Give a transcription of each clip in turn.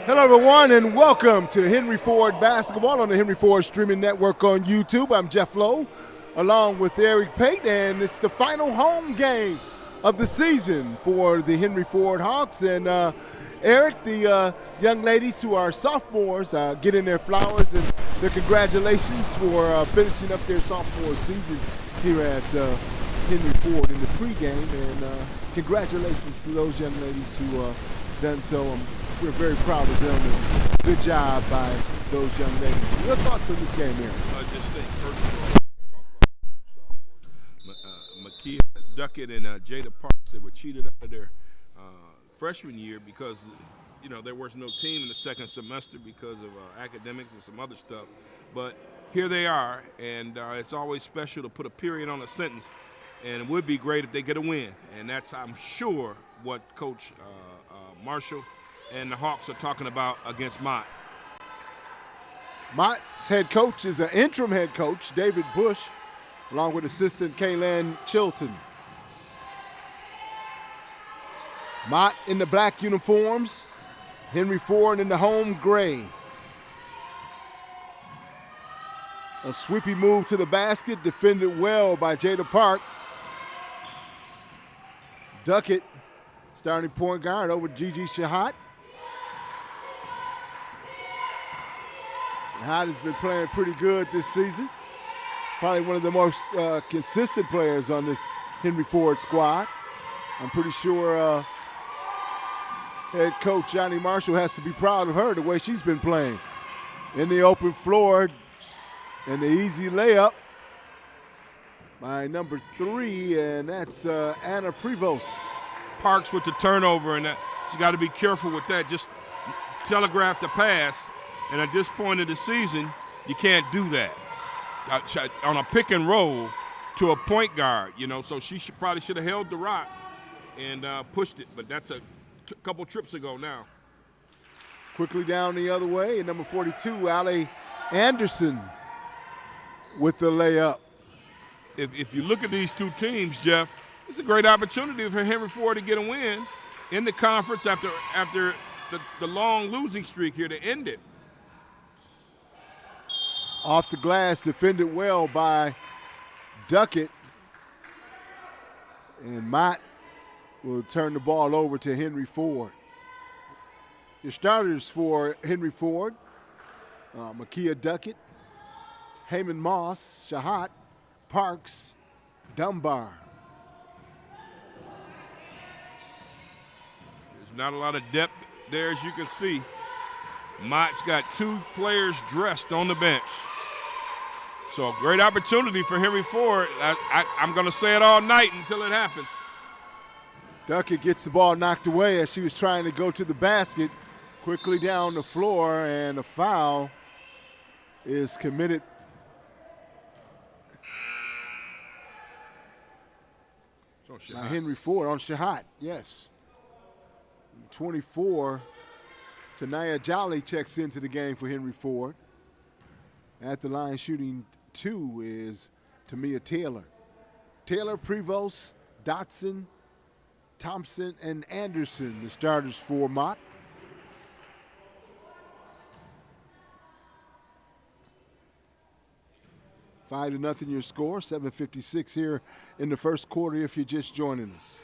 Hello, everyone, and welcome to Henry Ford Basketball on the Henry Ford Streaming Network on YouTube. I'm Jeff Lowe, along with Eric Pate, and it's the final home game of the season for the Henry Ford Hawks. And Eric, the young ladies who are sophomores getting their flowers and their congratulations for finishing up their sophomore season here at Henry Ford in the pregame. And congratulations to those young ladies who done so. We're very proud of them, and good job by those young ladies. Your thoughts on this game, Aaron? I just think, first of all, Makia Duckett and Jada Parks, they were cheated out of their freshman year because, you know, there was no team in the second semester because of academics and some other stuff. But here they are, and it's always special to put a period on a sentence, and it would be great if they get a win. And that's, I'm sure, what Coach Marshall and the Hawks are talking about against Mott. Mott's head coach is an interim head coach, David Bush, along with assistant Kaylin Chilton. Mott in the black uniforms, Henry Ford in the home gray. A sweepy move to the basket, defended well by Jada Parks. Duckett, starting point guard over Gigi Shahat. Shahat has been playing pretty good this season. Probably one of the most consistent players on this Henry Ford squad. I'm pretty sure head coach Johnny Marshall has to be proud of her the way she's been playing. In the open floor and the easy layup by number 3, and that's Anna Prevost. Parks with the turnover, and she's got to be careful with that. Just telegraph the pass, and at this point of the season, you can't do that. On a pick and roll to a point guard, you know, so she probably should have held the rock and pushed it, but that's a couple trips ago now. Quickly down the other way, and number 42, Allie Anderson with the layup. If you look at these two teams, Jeff, it's a great opportunity for Henry Ford to get a win in the conference after the long losing streak here to end it. Off the glass, defended well by Duckett. And Mott will turn the ball over to Henry Ford. Your starters for Henry Ford, Makia Duckett, Heyman Moss, Shahat, Parks, Dunbar. There's not a lot of depth there, as you can see. Mott's got 2 players dressed on the bench. So a great opportunity for Henry Ford. I'm going to say it all night until it happens. Duckett gets the ball knocked away as she was trying to go to the basket. Quickly down the floor, and a foul is committed. By Henry Ford on Shahat, yes. 24, Tanaya Jolly checks into the game for Henry Ford. At the line shooting 2 is Tamia Taylor. Taylor, Prevost, Dotson, Thompson, and Anderson, the starters for Mott. Five to nothing your score, 7:56 here in the first quarter if you're just joining us.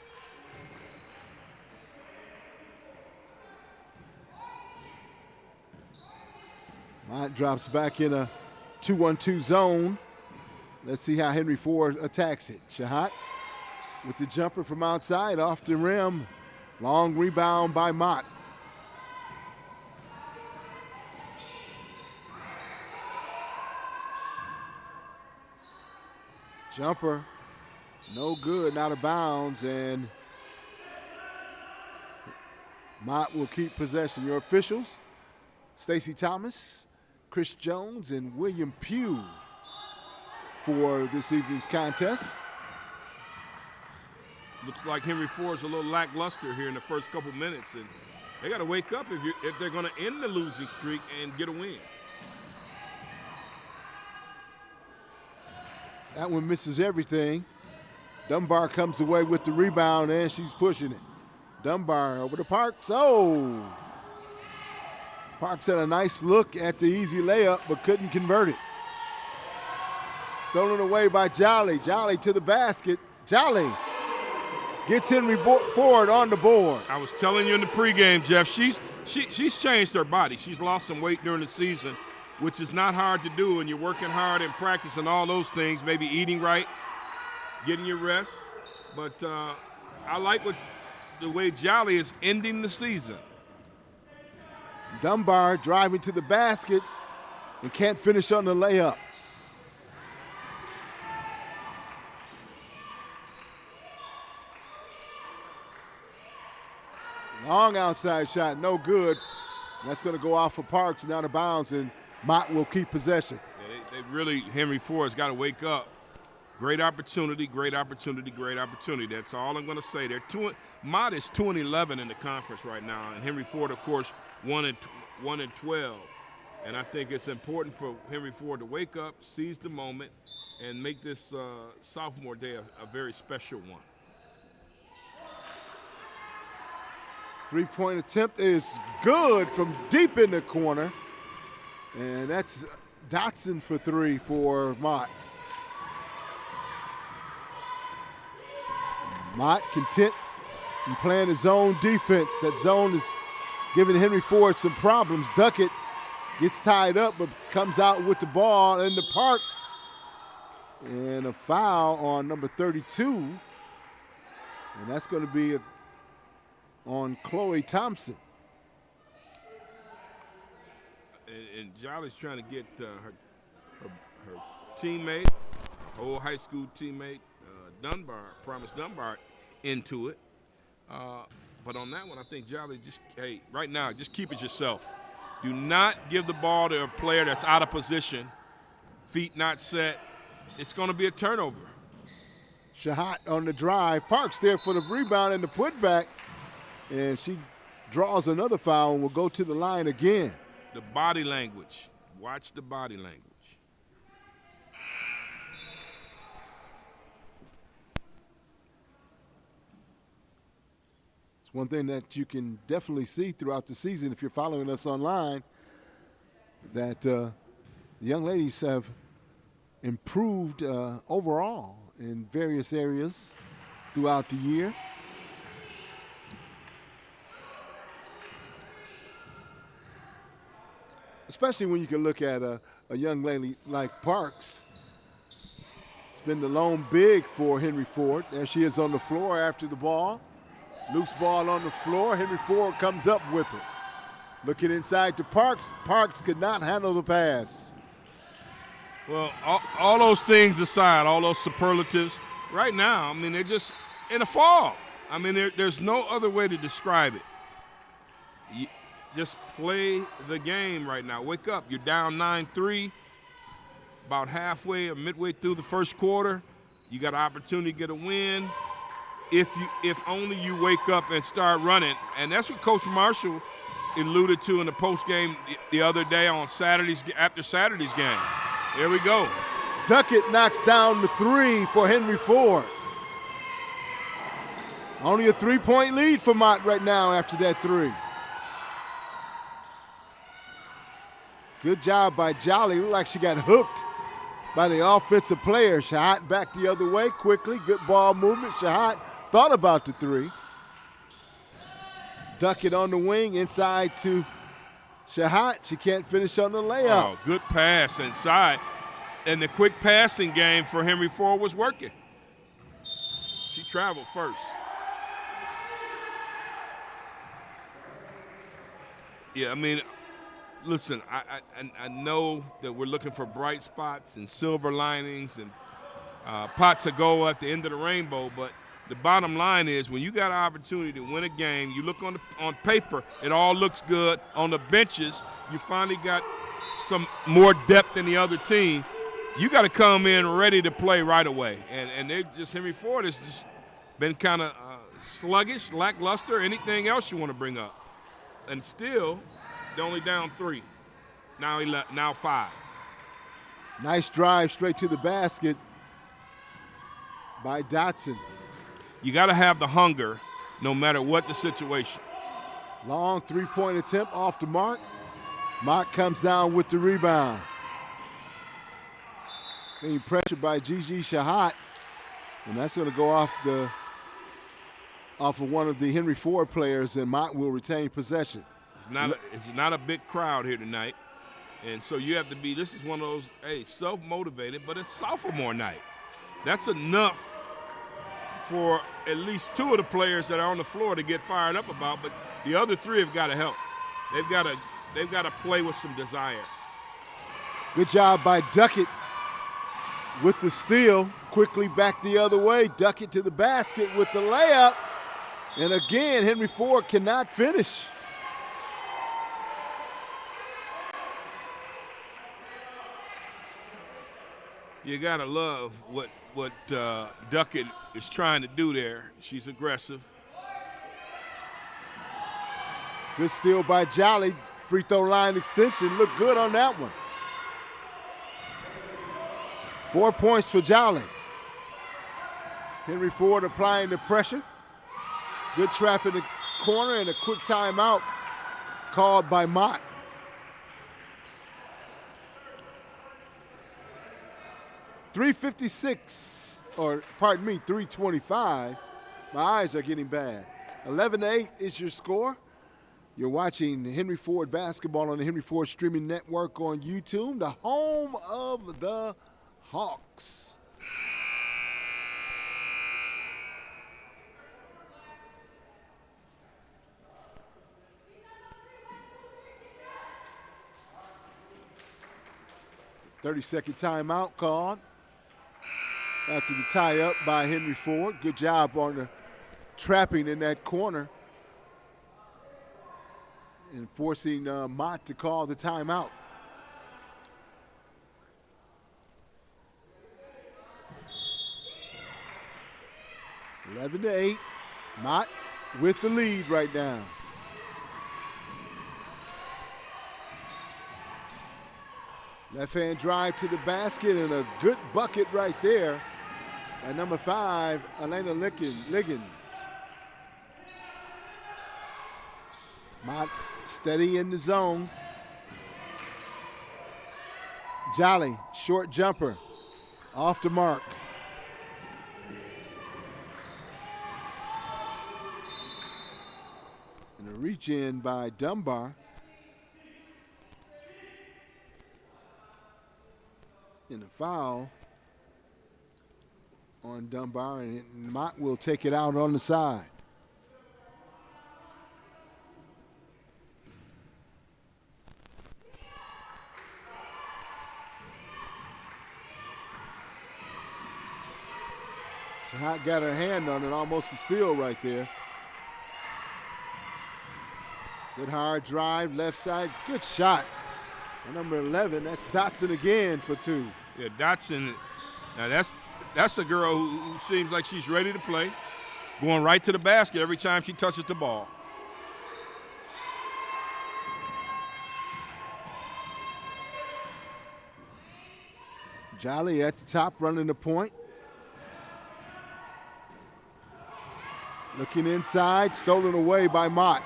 Mott drops back in a 2-1-2 zone. Let's see how Henry Ford attacks it. Shahat with the jumper from outside off the rim. Long rebound by Mott. Jumper, no good, out of bounds, and Mott will keep possession. Your officials, Stacey Thomas, Chris Jones, and William Pugh for this evening's contest. Looks like Henry Ford's a little lackluster here in the first couple minutes, and they got to wake up if they're going to end the losing streak and get a win. That one misses everything. Dunbar comes away with the rebound, and she's pushing it. Dunbar over to Parks. Oh! Parks had a nice look at the easy layup, but couldn't convert it. Stolen away by Jolly. Jolly to the basket. Jolly gets Henry Ford on the board. I was telling you in the pregame, Jeff, she's changed her body. She's lost some weight during the season, which is not hard to do, and you're working hard in practice and all those things, maybe eating right, getting your rest. But I like the way Jolly is ending the season. Dunbar driving to the basket and can't finish on the layup. Long outside shot, no good. That's going to go off for Parks and out of bounds, and Mott will keep possession. Yeah, they really, Henry Ford's got to wake up. Great opportunity, great opportunity, great opportunity. That's all I'm going to say. Mott is 2-11 in the conference right now, and Henry Ford, of course, 1-12. And I think it's important for Henry Ford to wake up, seize the moment, and make this sophomore day a very special one. Three-point attempt is good from deep in the corner. And that's Dotson for three for Mott. Mott content in playing his own defense. That zone is giving Henry Ford some problems. Duckett gets tied up but comes out with the ball in the Parks. And a foul on number 32. And that's going to be on Chloe Thompson. And Jolly's trying to get her teammate, old high school teammate, Promise Dunbar, into it. But on that one, I think Jolly right now, just keep it yourself. Do not give the ball to a player that's out of position, feet not set. It's going to be a turnover. Shahat on the drive. Parks there for the rebound and the putback. And she draws another foul and will go to the line again. The body language. Watch the body language. It's one thing that you can definitely see throughout the season if you're following us online, that the young ladies have improved overall in various areas throughout the year. Especially when you can look at a young lady like Parks. It's been the lone big for Henry Ford. There she is on the floor after the ball. Loose ball on the floor. Henry Ford comes up with it. Looking inside to Parks. Parks could not handle the pass. Well, all those things aside, all those superlatives, right now, I mean, they're just in a fog. I mean, there's no other way to describe it. Just play the game right now. Wake up. You're down 9-3, about halfway or midway through the first quarter. You got an opportunity to get a win. If only you wake up and start running. And that's what Coach Marshall alluded to in the post game the other day on after Saturday's game. There we go. Duckett knocks down the three for Henry Ford. Only a 3-point lead for Mott right now after that three. Good job by Jolly. Looked like she got hooked by the offensive player. Shahat back the other way quickly. Good ball movement. Shahat thought about the three. Duckett on the wing inside to Shahat. She can't finish on the layup. Oh, good pass inside. And the quick passing game for Henry Ford was working. She traveled first. Yeah, I mean, listen, I know that we're looking for bright spots and silver linings and pots of gold at the end of the rainbow, but the bottom line is when you got an opportunity to win a game, you look on paper, it all looks good. On the benches, you finally got some more depth than the other team. You got to come in ready to play right away. And they just, Henry Ford has just been kind of sluggish, lackluster, anything else you want to bring up. And still, they're only down 3. Now 5. Nice drive straight to the basket by Dotson. You got to have the hunger no matter what the situation. Long 3-point attempt off the mark. Mott comes down with the rebound. Being pressured by Gigi Shahat, and that's going to go off of one of the Henry Ford players, and Mott will retain possession. It's not a big crowd here tonight, and so you have to be. This is one of those, self-motivated, but it's sophomore night. That's enough for at least two of the players that are on the floor to get fired up about, but the other three have got to help. They've got to play with some desire. Good job by Duckett with the steal. Quickly back the other way. Duckett to the basket with the layup. And again, Henry Ford cannot finish. You got to love what Duckett is trying to do there. She's aggressive. Good steal by Jolly. Free throw line extension. Looked good on that one. 4 points for Jolly. Henry Ford applying the pressure. Good trap in the corner and a quick timeout called by Mott. $3:25. My eyes are getting bad. 11-8 is your score. You're watching Henry Ford Basketball on the Henry Ford Streaming Network on YouTube, the home of the Hawks. "30-second timeout called after the tie-up by Henry Ford. Good job on the trapping in that corner and forcing Mott to call the timeout. (11-8). Mott with the lead right now. Left-hand drive to the basket and a good bucket right there by number 5, Elena Liggins. Mott steady in the zone. Jolly, short jumper, off the mark. And a reach in by Dunbar. And a foul on Dunbar, and Mott will take it out on the side. Shahat got her hand on it, almost a steal right there. Good hard drive, left side, good shot. And number 11, that's Dotson again for 2. Yeah, Dotson, now that's a girl who seems like she's ready to play, going right to the basket every time she touches the ball. Jolly at the top running the point. Looking inside, stolen away by Mott.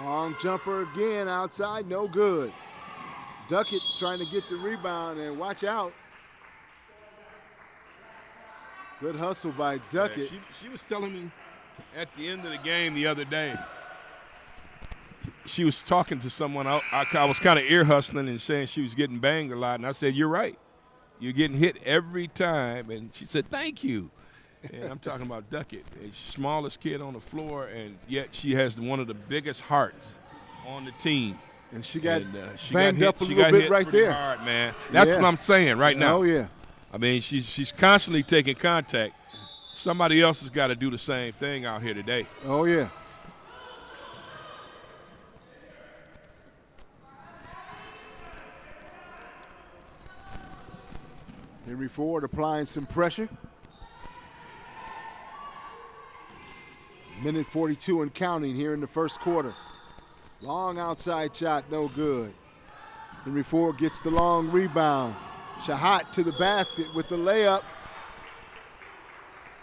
Long jumper again outside, no good. Duckett trying to get the rebound, and watch out. Good hustle by Duckett. Yeah, she was telling me at the end of the game the other day, she was talking to someone. I was kind of ear hustling and saying she was getting banged a lot, and I said, "You're right. You're getting hit every time." And she said, "Thank you." And I'm talking about Duckett, the smallest kid on the floor, and yet she has one of the biggest hearts on the team. And she got banged up a little bit right there. Hard, man. That's what I'm saying right now. Oh, yeah. I mean, she's constantly taking contact. Somebody else has got to do the same thing out here today. Oh, yeah. Henry Ford applying some pressure. Minute 42 and counting here in the first quarter. Long outside shot, no good. Henry Ford gets the long rebound. Shahat to the basket with the layup.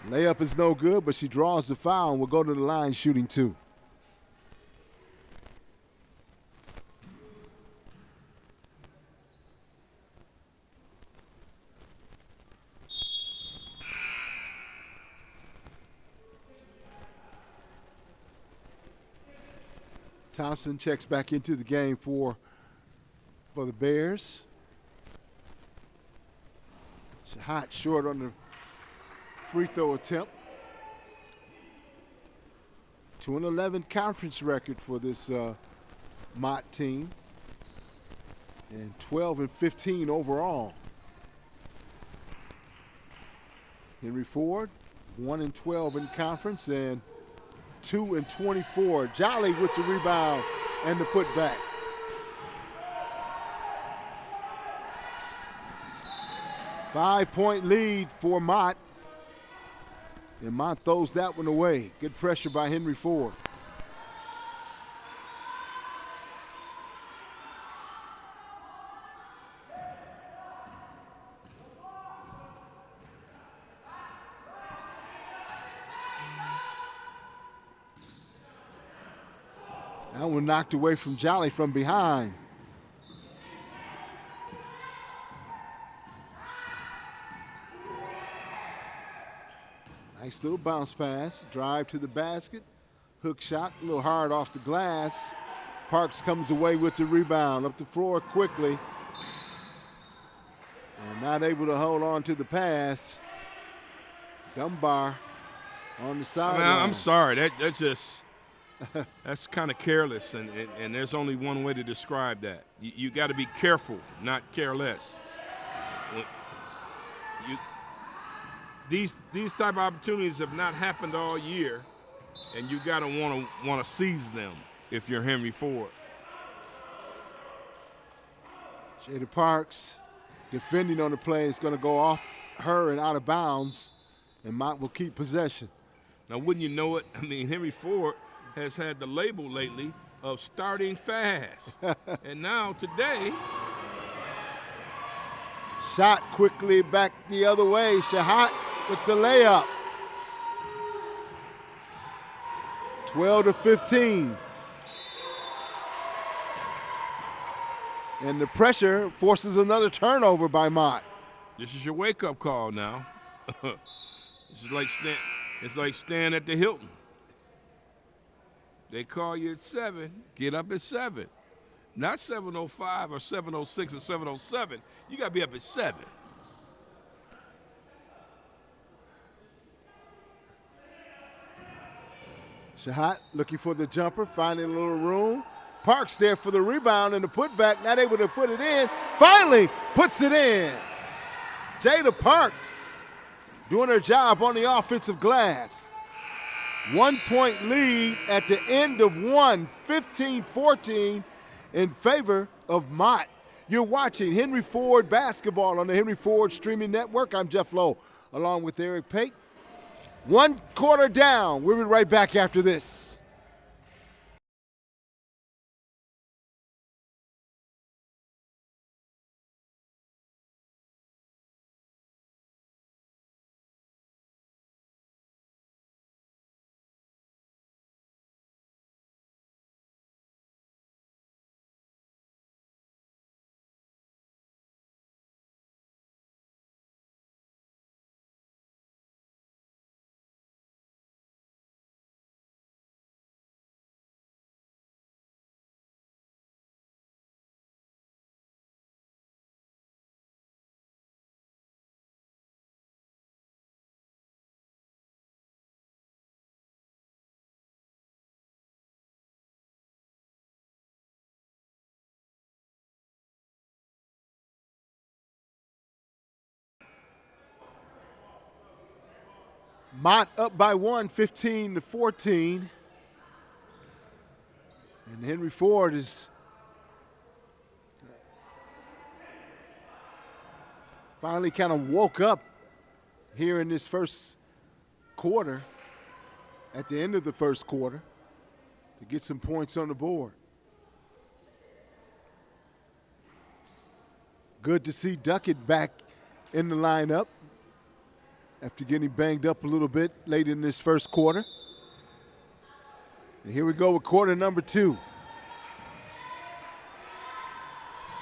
Layup is no good, but she draws the foul and will go to the line shooting 2. Thompson checks back into the game for the Bears. Hot short on the free throw attempt. 2-11 conference record for this Mott team, and 12-15 overall. Henry Ford, 1-12 in conference and 2-24. Jolly with the rebound and the putback. Five-point lead for Mott. And Mott throws that one away. Good pressure by Henry Ford. That one knocked away from Jolly from behind. Nice little bounce pass, drive to the basket, hook shot, a little hard off the glass. Parks comes away with the rebound, up the floor quickly. And not able to hold on to the pass. Dunbar on the sideline. I'm sorry, that's just that's kind of careless, and there's only one way to describe that. You got to be careful, not careless. These type of opportunities have not happened all year, and you got to want to seize them if you're Henry Ford. Jada Parks defending on the play is going to go off her and out of bounds, and Mott will keep possession. Now, wouldn't you know it? I mean, Henry Ford has had the label lately of starting fast, and now today. Shot quickly back the other way. Shahat with the layup. 12-15. And the pressure forces another turnover by Mott. This is your wake-up call now. It's like staying at the Hilton. They call you at 7, get up at 7. Not 7:05 or 7:06 or 7:07. You got to be up at 7. Shahat looking for the jumper, finding a little room. Parks there for the rebound and the putback, not able to put it in. Finally puts it in. Jada Parks doing her job on the offensive glass. 1 point lead at the end of one, 15-14 in favor of Mott. You're watching Henry Ford Basketball on the Henry Ford Streaming Network. I'm Jeff Lowe along with Eric Pate. 1 quarter down. We'll be right back after this. Mott up by 1, 15-14. And Henry Ford is finally kind of woke up here in this first quarter, at the end of the first quarter, to get some points on the board. Good to see Duckett back in the lineup. after getting banged up a little bit late in this first quarter. And here we go with quarter number 2.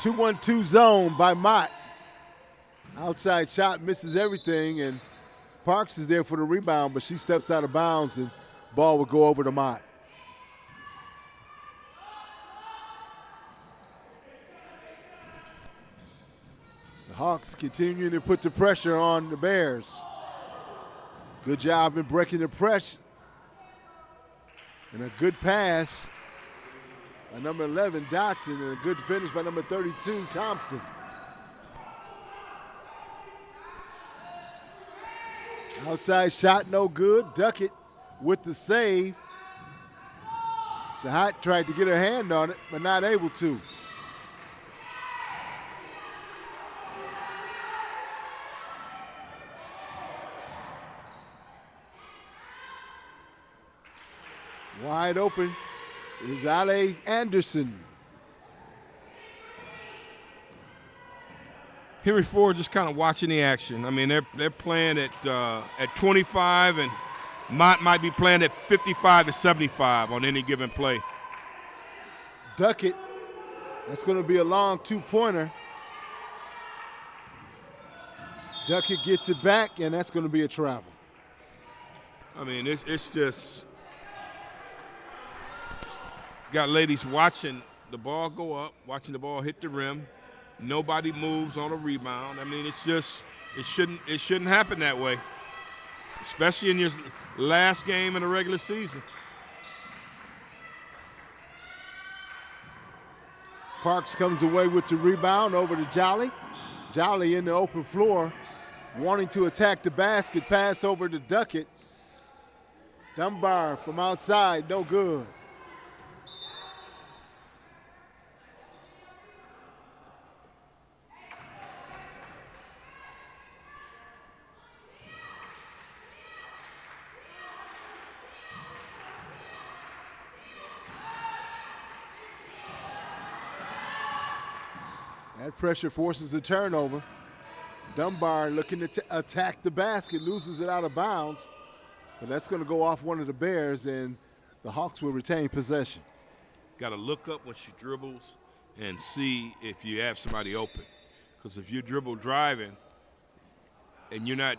2-1-2 zone by Mott. Outside shot misses everything, and Parks is there for the rebound, but she steps out of bounds, and ball will go over to Mott. The Hawks continuing to put the pressure on the Bears. Good job in breaking the press. And a good pass by number 11, Dotson, and a good finish by number 32, Thompson. Outside shot, no good. Duckett with the save. Shahat tried to get her hand on it, but not able to. Wide open is Ale Anderson. Henry Ford just kind of watching the action. I mean, they're playing at 25, and Mott might be playing at 55 to 75 on any given play. Duckett, that's going to be a long two-pointer. Duckett gets it back, and that's going to be a travel. I mean, it's just got ladies watching the ball go up, watching the ball hit the rim. Nobody moves on a rebound. I mean, it's just it shouldn't happen that way, especially in your last game in the regular season. Parks comes away with the rebound over to Jolly. Jolly in the open floor, wanting to attack the basket. Pass over to Duckett. Dunbar from outside, no good. That pressure forces a turnover. Dunbar looking to attack the basket, loses it out of bounds. But that's going to go off one of the Bears, and the Hawks will retain possession. Got to look up when she dribbles and see if you have somebody open. Because if you dribble driving and you're not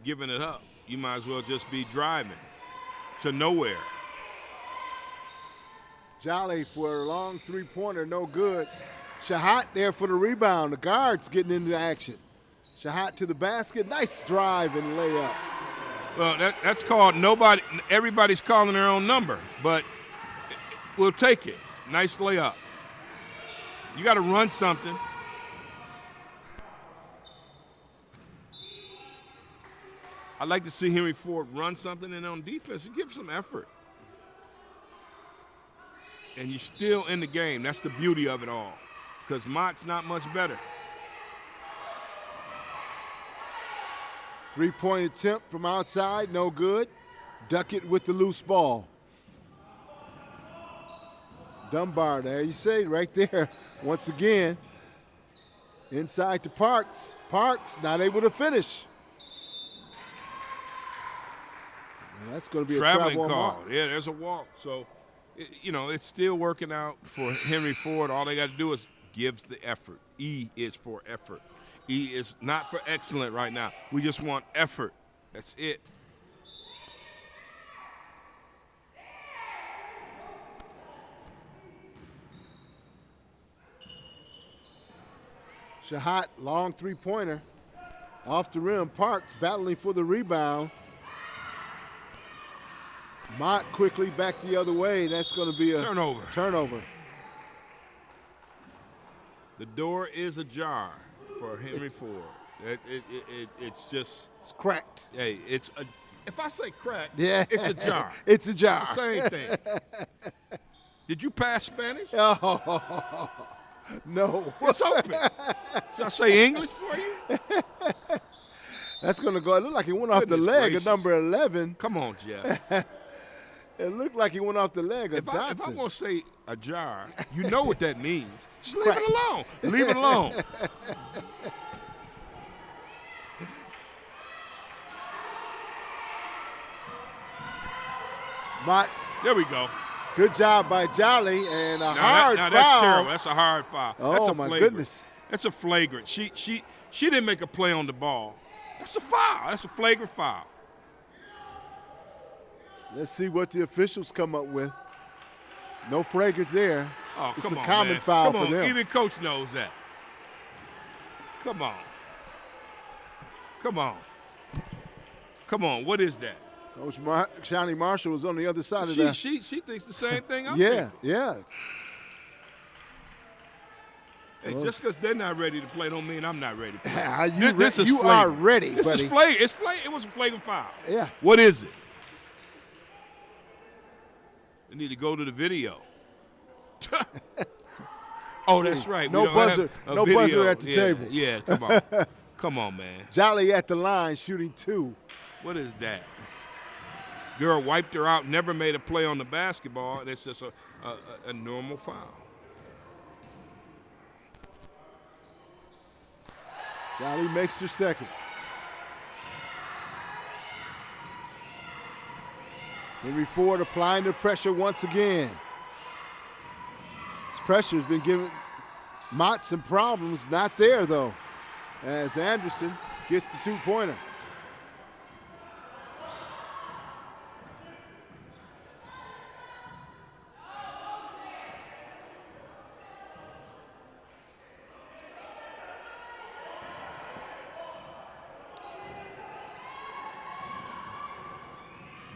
giving it up, you might as well just be driving to nowhere. Jolly for a long three-pointer, no good. Shahat there for the rebound. The guard's getting into action. Shahat to the basket. Nice drive and layup. Well, that's called nobody. Everybody's calling their own number, but we'll take it. Nice layup. You got to run something. I'd like to see Henry Ford run something, and on defense, give some effort. And you're still in the game. That's the beauty of it all, because Mott's not much better. Three-point attempt from outside, no good. Duckett with the loose ball. Dunbar, there you say, right there. Once again, inside to Parks. Parks not able to finish. And that's going to be a traveling travel call. Yeah, there's a walk. So, it's still working out for Henry Ford. All they got to do is give the effort. E is for effort. E is not for excellent right now. We just want effort. That's it. Shahat, long three-pointer. Off the rim, Parks battling for the rebound. Mott quickly back the other way. That's going to be a turnover. The door is ajar for Henry Ford. It's cracked. Hey, if I say cracked, yeah, it's a jar. It's a jar. It's the same thing. Did you pass Spanish? Oh, no. It's open. Should I say English for you? That's going to go. It looked like it went off the leg of number 11. Come on, Jeff. It looked like it went off the leg of Dotson. If I'm going to say a jar, you know what that means. Just leave it alone. Leave it alone. Mott, There we go. good job by Jolly, and a Now hard that's foul. terrible. That's a hard foul. That's Oh, a my flagrant. goodness. That's a flagrant. She didn't make a play on the ball. That's a foul. That's a flagrant foul. Let's see what the officials come up with. No flagrant there. Oh, It's come a on, common man. foul Come for on. them. Even coach knows that. Come on. Come on. Come on. What is that? Coach Shawnee Marshall was on the other side of that. She thinks the same thing I'm Yeah, thinking. yeah. Hey, just because they're not ready to play don't mean I'm not ready to play. You are ready, This buddy. is flagrant. It was a flagrant foul. Yeah. What is it? They need to go to the video. Oh, that's right. No We don't buzzer. have a No video. buzzer at the table. Yeah, come on. Come on, man. Jolly at the line, shooting 2. What is that? Girl wiped her out, never made a play on the basketball, and it's just a normal foul. Jolly makes her second. Henry Ford applying the pressure once again. This pressure has been giving Mott some problems. Not there, though, as Anderson gets the 2-pointer.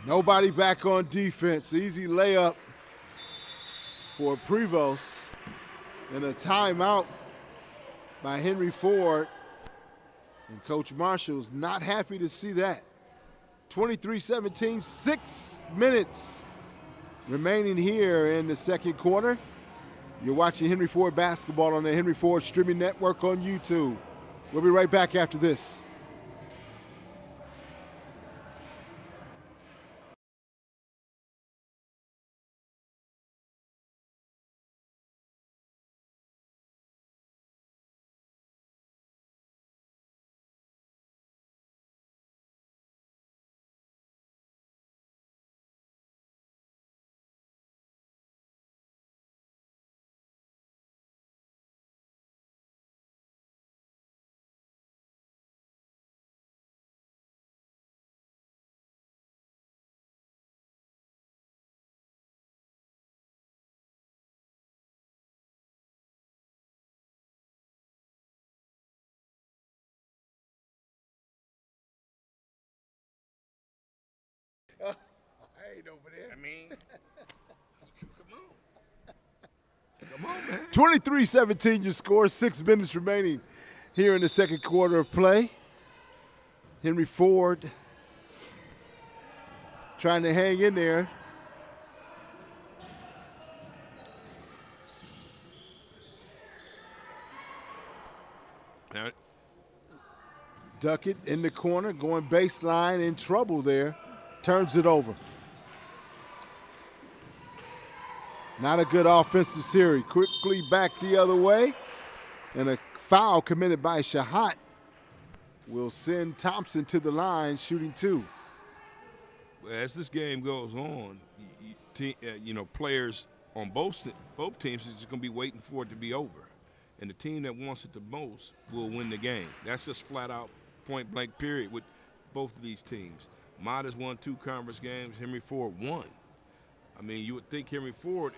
Nobody back on defense. Easy layup for Prevost. And a timeout by Henry Ford. And Coach Marshall's not happy to see that. 23-17, 6 minutes remaining here in the second quarter. You're watching Henry Ford Basketball on the Henry Ford Streaming Network on YouTube. We'll be right back after this. I ain't over there. I mean, come on, man. 23-17 your score, 6 minutes remaining here in the second quarter of play. Henry Ford trying to hang in there. Now, Duckett in the corner, going baseline, in trouble there. Turns it over. Not a good offensive series. Quickly back the other way. And a foul committed by Shahat will send Thompson to the line, shooting 2. as this game goes on, players on both teams is just going to be waiting for it to be over. And the team that wants it the most will win the game. That's just flat out point blank period with both of these teams. Mott has won 2 conference games. Henry Ford won. I mean, you would think Henry Ford,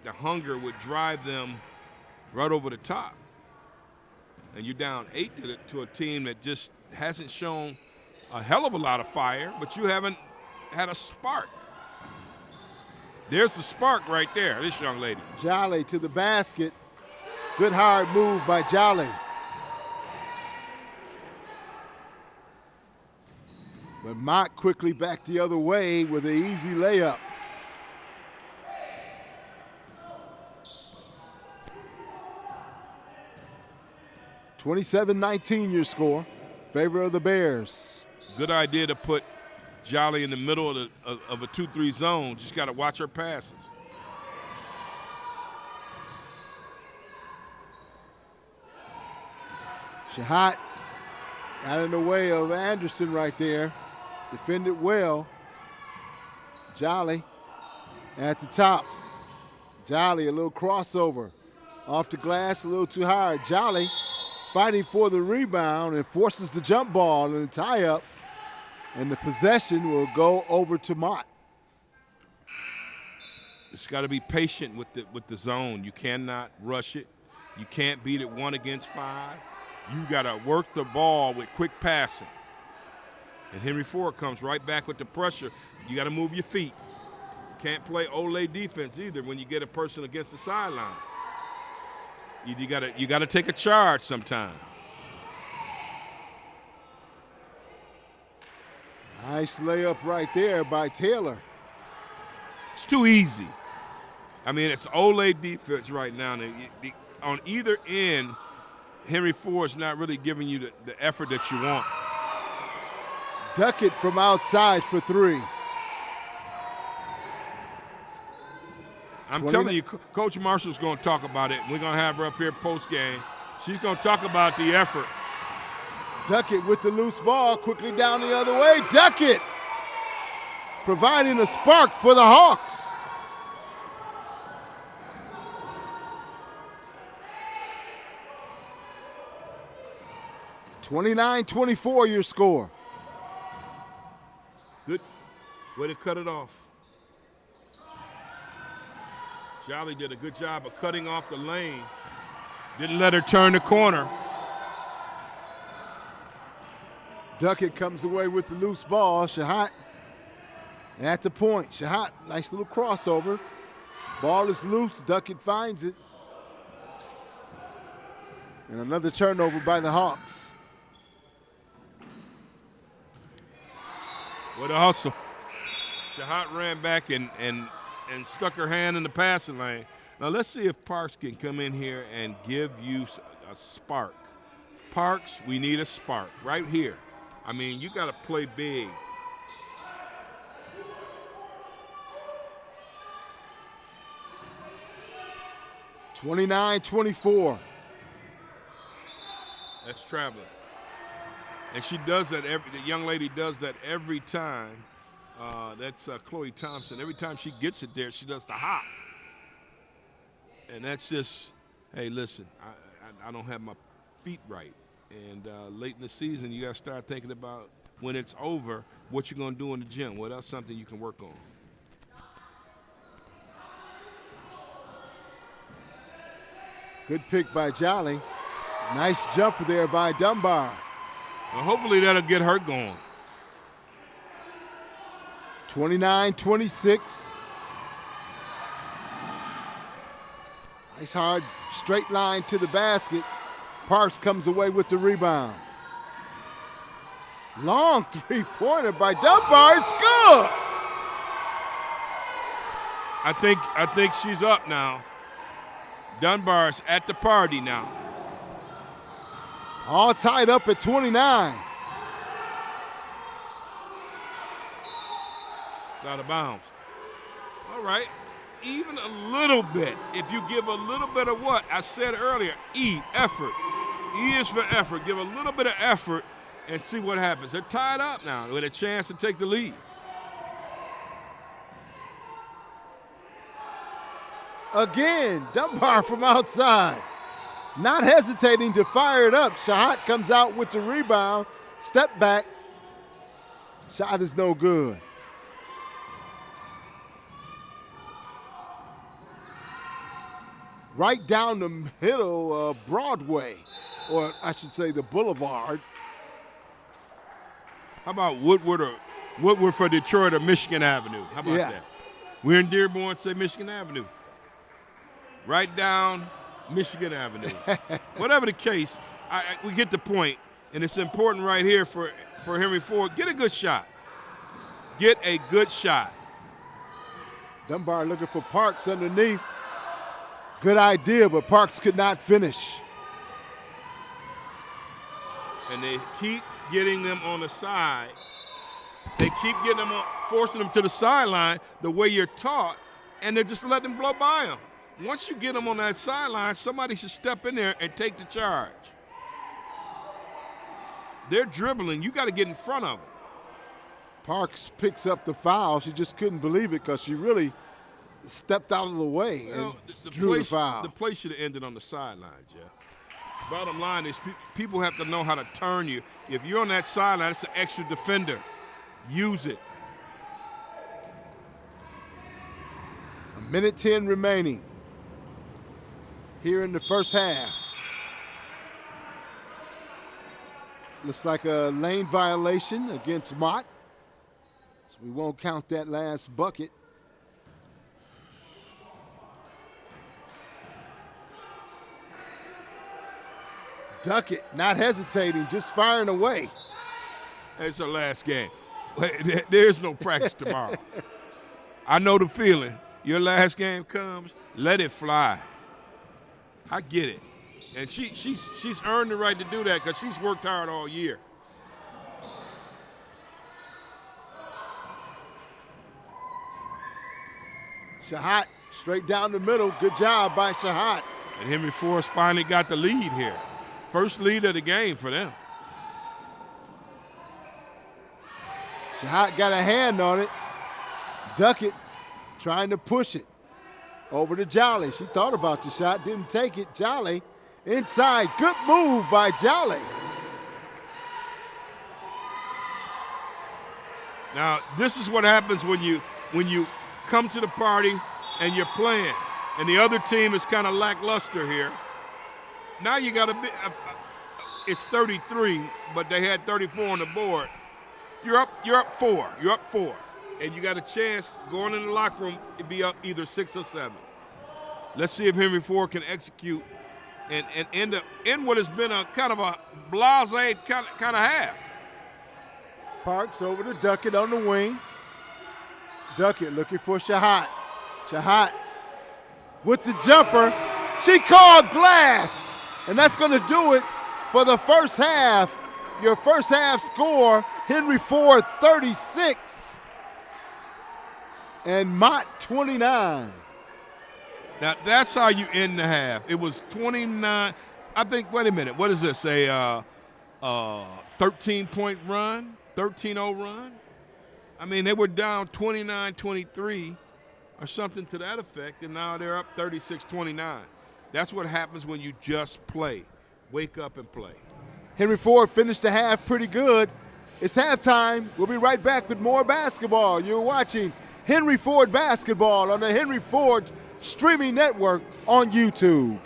the hunger would drive them right over the top. And you're down 8 to a team that just hasn't shown a hell of a lot of fire, but you haven't had a spark. There's the spark right there, this young lady. Jolly to the basket. Good hard move by Jolly. But Mott quickly back the other way with an easy layup. (27-19) your score. Favor of the Bears. Good idea to put Jolly in the middle of a 2-3 zone. Just got to watch her passes. Shahat got in the way of Anderson right there. Defended well. Jolly at the top. Jolly, a little crossover. Off the glass, a little too hard. Jolly fighting for the rebound and forces the jump ball and the tie-up. And the possession will go over to Mott. It's got to be patient with the zone. You cannot rush it. You can't beat it 1 against 5. You got to work the ball with quick passing. And Henry Ford comes right back with the pressure. You got to move your feet. Can't play Ole defense either when you get a person against the sideline. You got to take a charge sometime. Nice layup right there by Taylor. It's too easy. I mean, it's Ole defense right now. On either end, Henry Ford's not really giving you the effort that you want. Duckett from outside for 3. I'm telling you, Coach Marshall's going to talk about it. We're going to have her up here post-game. She's going to talk about the effort. Duckett with the loose ball, quickly down the other way. Duckett providing a spark for the Hawks. (29-24) your score. Good way to cut it off. Jolly did a good job of cutting off the lane. Didn't let her turn the corner. Duckett comes away with the loose ball. Shahat at the point. Shahat, nice little crossover. Ball is loose. Duckett finds it. And another turnover by the Hawks. What a hustle. Shahat ran back and stuck her hand in the passing lane. Now let's see if Parks can come in here and give you a spark. Parks, we need a spark right here. I mean, you got to play big. (29-24). That's traveling. And she does that the young lady does that every time. That's Chloe Thompson. Every time she gets it there, she does the hop. And that's just, hey, listen, I don't have my feet right. And late in the season, you got to start thinking about when it's over, what you're going to do in the gym. What else something you can work on. Good pick by Jolly. Nice jumper there by Dunbar. Well, hopefully that'll get her going. 29-26. Nice hard straight line to the basket. Parks comes away with the rebound. Long three-pointer by Dunbar. It's good. I think she's up now. Dunbar's at the party now. All tied up at 29. Out of bounds. All right. Even a little bit. If you give a little bit of what I said earlier, effort. E is for effort. Give a little bit of effort and see what happens. They're tied up now with a chance to take the lead. Again, Dunbar from outside. Not hesitating to fire it up. Shahat comes out with the rebound. Step back. Shot is no good. Right down the middle of Broadway, or I should say the Boulevard. How about Woodward for Detroit or Michigan Avenue? How about that? We're in Dearborn, say Michigan Avenue. Right down Michigan Avenue. Whatever the case, we get the point, and it's important right here for Henry Ford. Get a good shot. Get a good shot. Dunbar looking for Parks underneath. Good idea, but Parks could not finish. And they keep getting them on the side. They keep getting them forcing them to the sideline the way you're taught, and they're just letting them blow by them. Once you get them on that sideline, somebody should step in there and take the charge. They're dribbling. You got to get in front of them. Parks picks up the foul. She just couldn't believe it because she really stepped out of the way and drew the foul. The play should have ended on the sideline, Jeff. Bottom line is people have to know how to turn you. If you're on that sideline, it's an extra defender. Use it. A minute 10 remaining here in the first half. Looks like a lane violation against Mott. So we won't count that last bucket. Duckett not hesitating, just firing away. It's our last game. There's no practice tomorrow. I know the feeling. Your last game comes, let it fly. I get it. And she's earned the right to do that because she's worked hard all year. Shahat straight down the middle. Good job by Shahat. And Henry Forrest finally got the lead here. First lead of the game for them. Shahat got a hand on it. Duckett trying to push it over to Jolly. She thought about the shot, didn't take it. Jolly inside. Good move by Jolly. Now, this is what happens when you come to the party and you're playing, and the other team is kind of lackluster here. Now you got it's 33, but they had 34 on the board. You're up 4. You're up 4. And you got a chance going in the locker room to be up either 6 or 7. Let's see if Henry Ford can execute and end up in what has been a kind of a blasé kind of half. Parks over to Duckett on the wing. Duckett looking for Shahat. Shahat with the jumper. She called glass. And that's going to do it for the first half. Your first half score, Henry Ford 36 and Mott 29. Now, that's how you end the half. It was 29. I think, wait a minute. What is this, a 13-point run, 13-0 run? I mean, they were down 29-23 or something to that effect, and now they're up 36-29. That's what happens when you just play. Wake up and play. Henry Ford finished the half pretty good. It's halftime. We'll be right back with more basketball. You're watching Henry Ford Basketball on the Henry Ford streaming network on YouTube.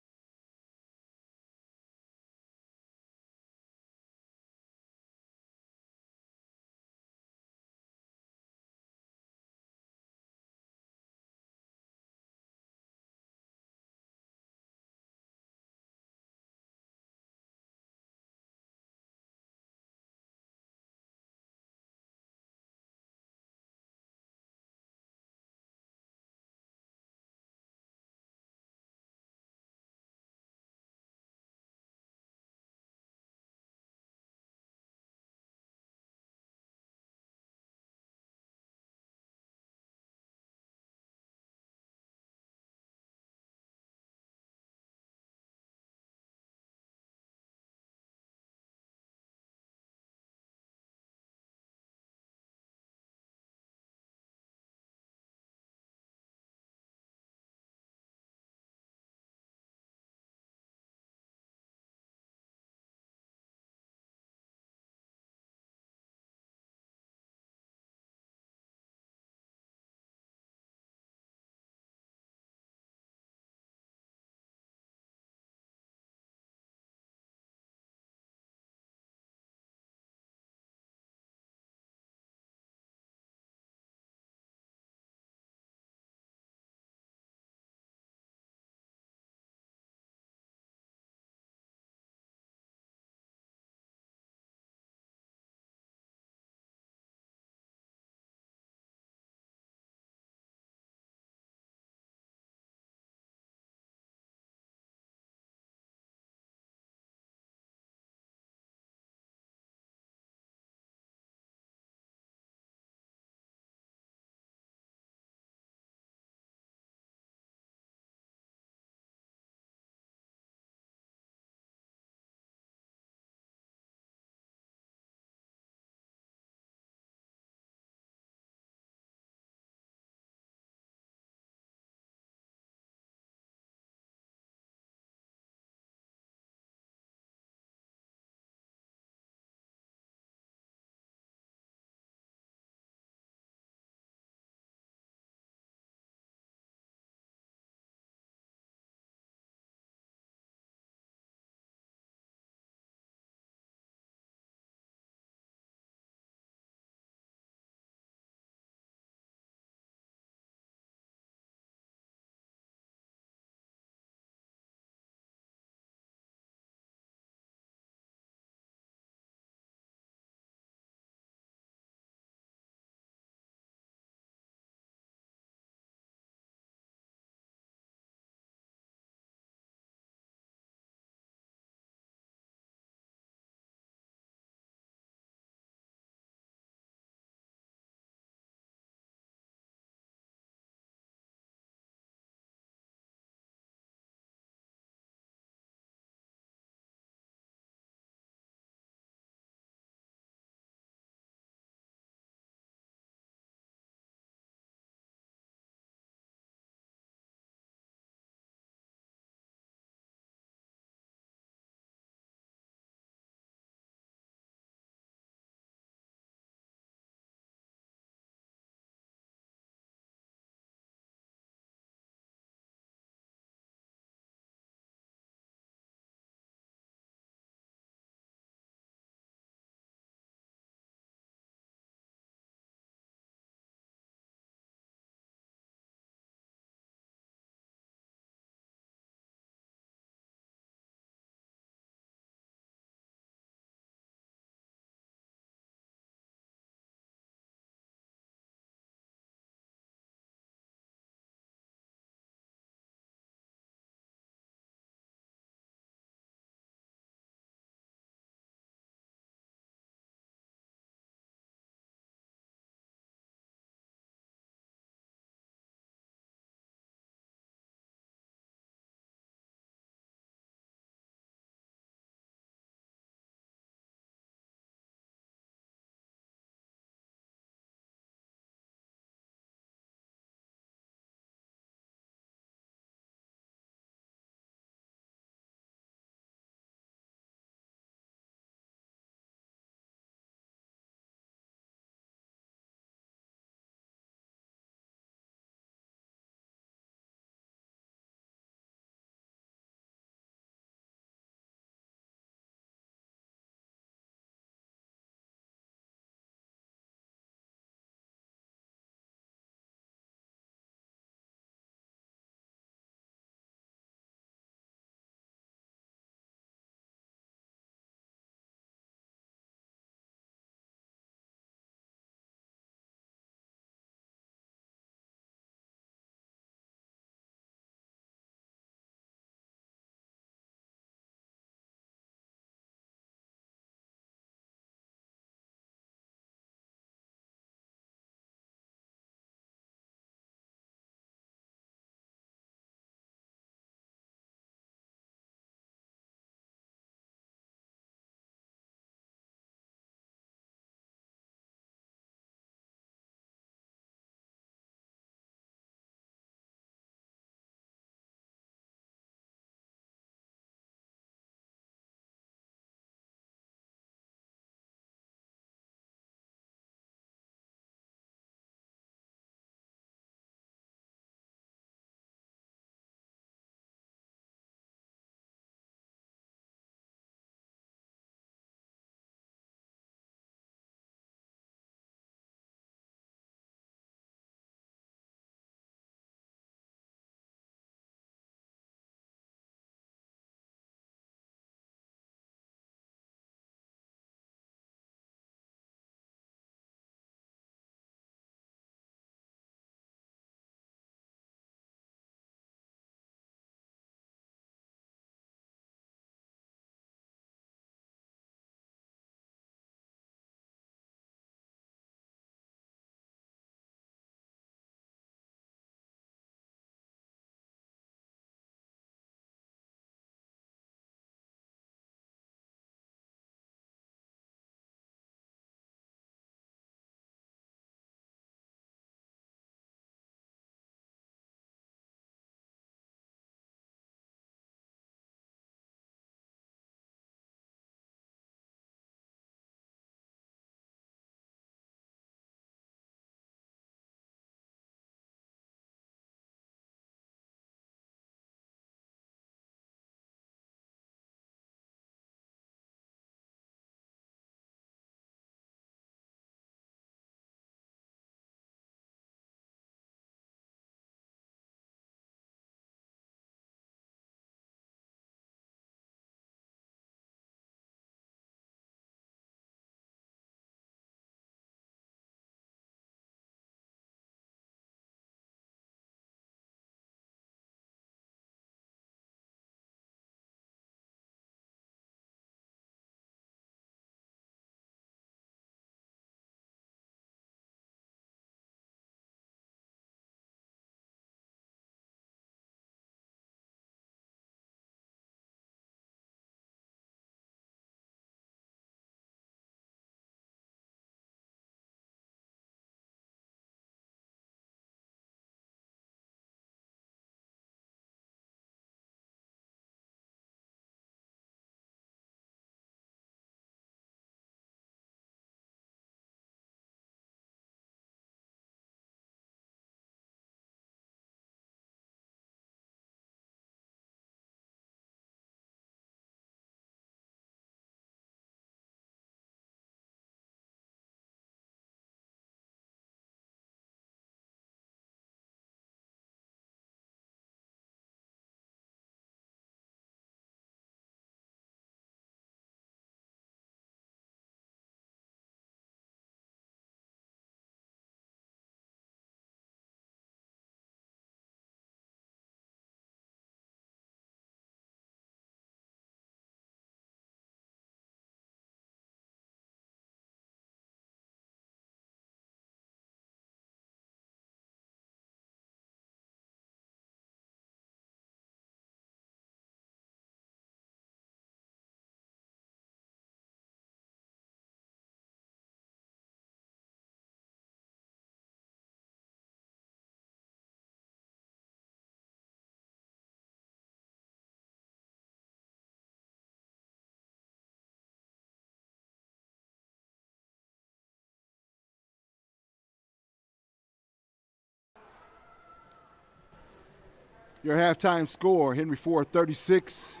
Your halftime score, Henry Ford 36,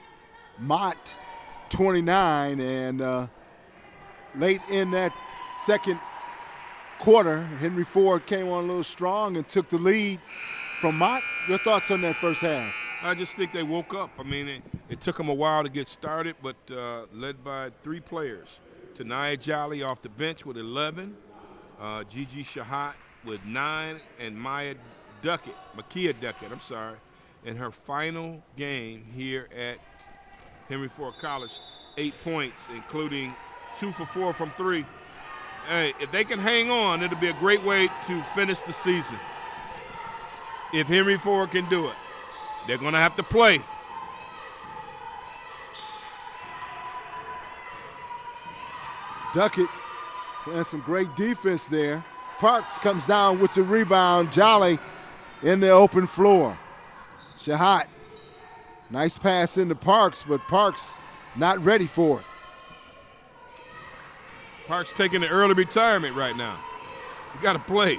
Mott 29, and late in that second quarter, Henry Ford came on a little strong and took the lead from Mott. Your thoughts on that first half? I just think they woke up. I mean, it took them a while to get started, but led by 3 players. Tanaya Jolly off the bench with 11, Gigi Shahat with 9, and Makia Duckett, in her final game here at Henry Ford College, 8 points, including 2 for 4 from 3. Hey, if they can hang on, it'll be a great way to finish the season. If Henry Ford can do it, they're going to have to play. Duckett playing some great defense there. Parks comes down with the rebound. Jolly in the open floor. Shahat, nice pass into Parks, but Parks not ready for it. Parks taking an early retirement right now. You got to play.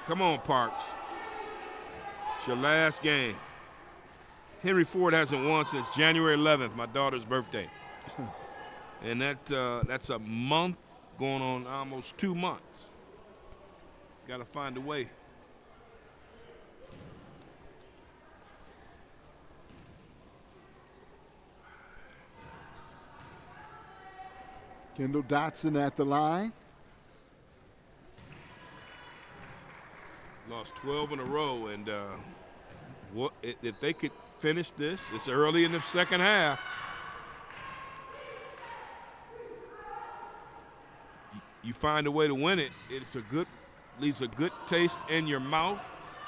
Come on, Parks. It's your last game. Henry Ford hasn't won since January 11th, my daughter's birthday. And that's a month going on almost 2 months. Got to find a way. Kendall Dotson at the line. Lost 12 in a row, and if they could finish this, it's early in the second half. You find a way to win it. Leaves a good taste in your mouth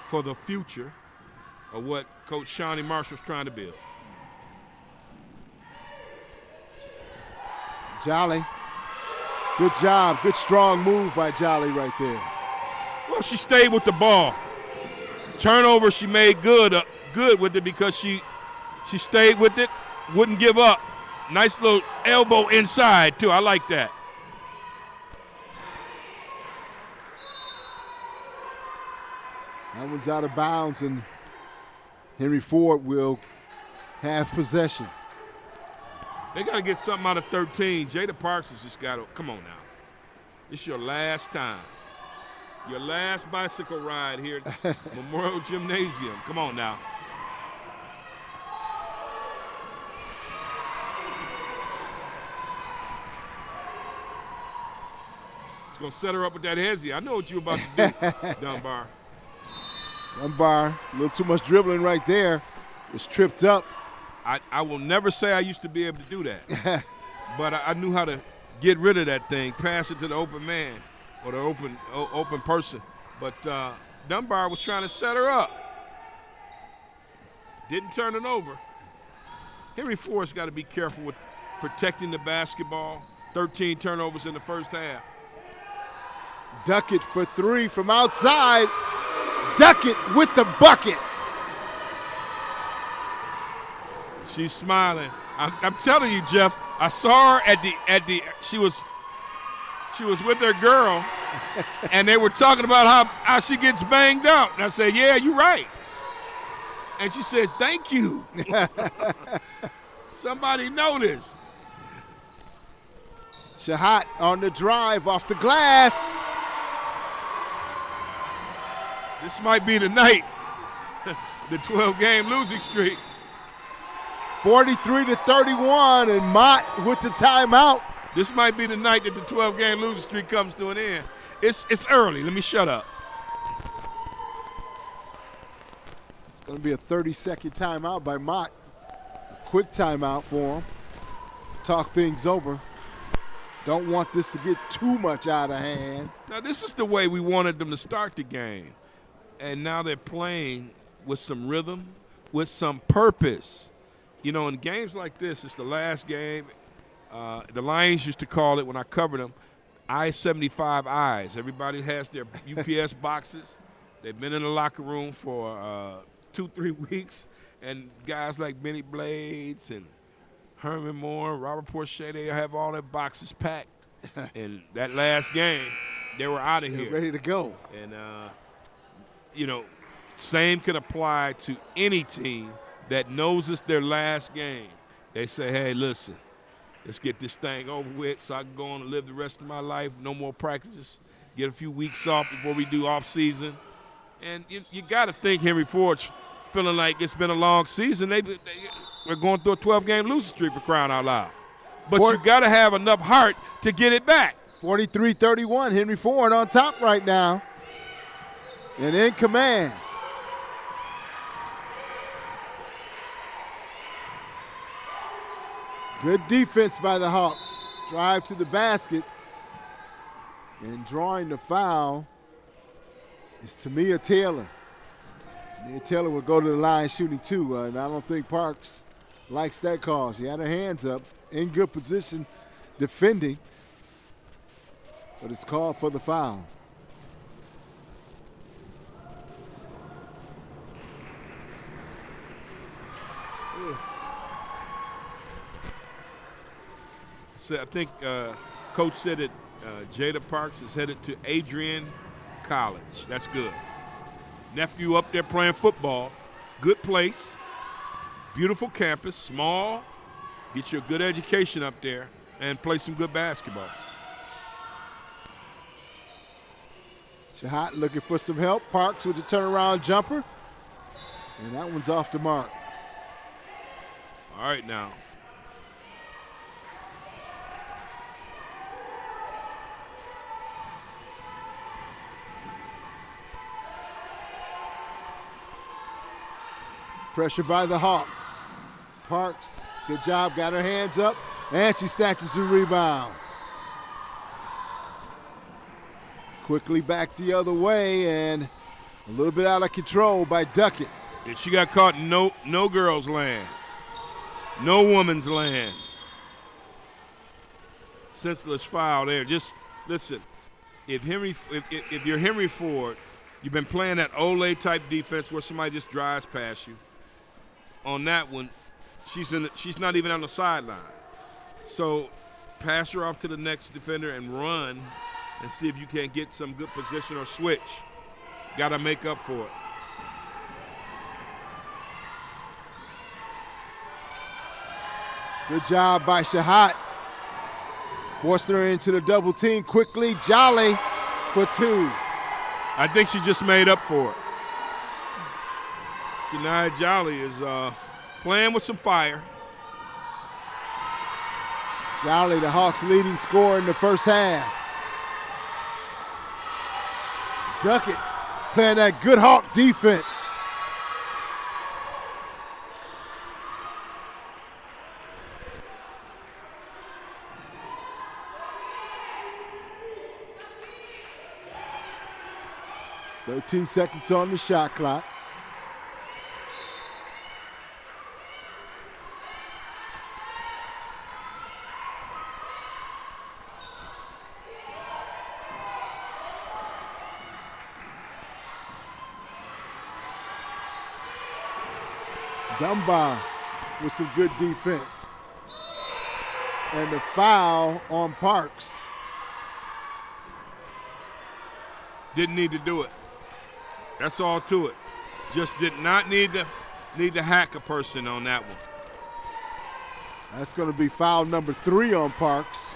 for the future of what Coach Shawnee Marshall's trying to build. Jolly, good job, good strong move by Jolly right there. Well, she stayed with the ball. Turnover, she made good with it because she stayed with it, wouldn't give up. Nice little elbow inside, too. I like that. That one's out of bounds, and Henry Ford will have possession. They got to get something out of 13. Jada Parks has just got to, come on now. It's your last time. Your last bicycle ride here at Memorial Gymnasium. Come on now. It's going to set her up with that hezzy. I know what you're about to do, Dunbar. Dunbar, a little too much dribbling right there. Was tripped up. I will never say I used to be able to do that. But I knew how to get rid of that thing, pass it to the open man or the open person. But Dunbar was trying to set her up. Didn't turn it over. Henry Ford's got to be careful with protecting the basketball. 13 turnovers in the first half. Duckett for 3 from outside. Duckett with the bucket. She's smiling. I'm telling you, Jeff. I saw her at the. She was with her girl, and they were talking about how she gets banged up. And I said, "Yeah, you're right." And she said, "Thank you." Somebody noticed. Shahat on the drive off the glass. This might be the night. The 12-game losing streak. 43-31, and Mott with the timeout. This might be the night that the 12-game losing streak comes to an end. It's early. Let me shut up. It's going to be a 30-second timeout by Mott. A quick timeout for him. Talk things over. Don't want this to get too much out of hand. Now, this is the way we wanted them to start the game. And now they're playing with some rhythm, with some purpose. You know, in games like this, it's the last game. The Lions used to call it, when I covered them, I-75 eyes. Everybody has their UPS boxes. They've been in the locker room for 2-3 weeks. And guys like Benny Blades and Herman Moore, Robert Porcher, they have all their boxes packed. And that last game, they were out of here. Ready to go. And same can apply to any team that knows it's their last game. They say, hey, listen, let's get this thing over with so I can go on and live the rest of my life. No more practices. Get a few weeks off before we do off season. And you got to think Henry Ford's feeling like it's been a long season. We're going through a 12-game losing streak, for crying out loud. But you got to have enough heart to get it back. 43-31, Henry Ford on top right now and in command. Good defense by the Hawks. Drive to the basket. And drawing the foul is Tamia Taylor. Tamia Taylor will go to the line shooting 2, and I don't think Parks likes that call. She had her hands up, in good position, defending, but it's called for the foul. So I think Coach said that Jada Parks is headed to Adrian College. That's good. Nephew up there playing football. Good place. Beautiful campus. Small. Get you a good education up there and play some good basketball. Shahat looking for some help. Parks with the turnaround jumper. And that one's off the mark. All right now. Pressure by the Hawks. Parks, good job, got her hands up, and she snatches the rebound. Quickly back the other way, and a little bit out of control by Duckett. And she got caught in no girls' land, no woman's land. Senseless foul there. Just listen, if you're Henry Ford, you've been playing that Olay type defense where somebody just drives past you. On that one, she's not even on the sideline. So pass her off to the next defender and run and see if you can get some good position or switch. Got to make up for it. Good job by Shahat. Forced her into the double team quickly. Jolly for 2. I think she just made up for it. Janiyah Jolly is playing with some fire. Jolly, the Hawks' leading scorer in the first half. Duckett playing that good Hawk defense. "13 seconds on the shot clock." Dunbar with some good defense. And the foul on Parks. Didn't need to do it. That's all to it. Just did not need to hack a person on that one. That's going to be foul number 3 on Parks.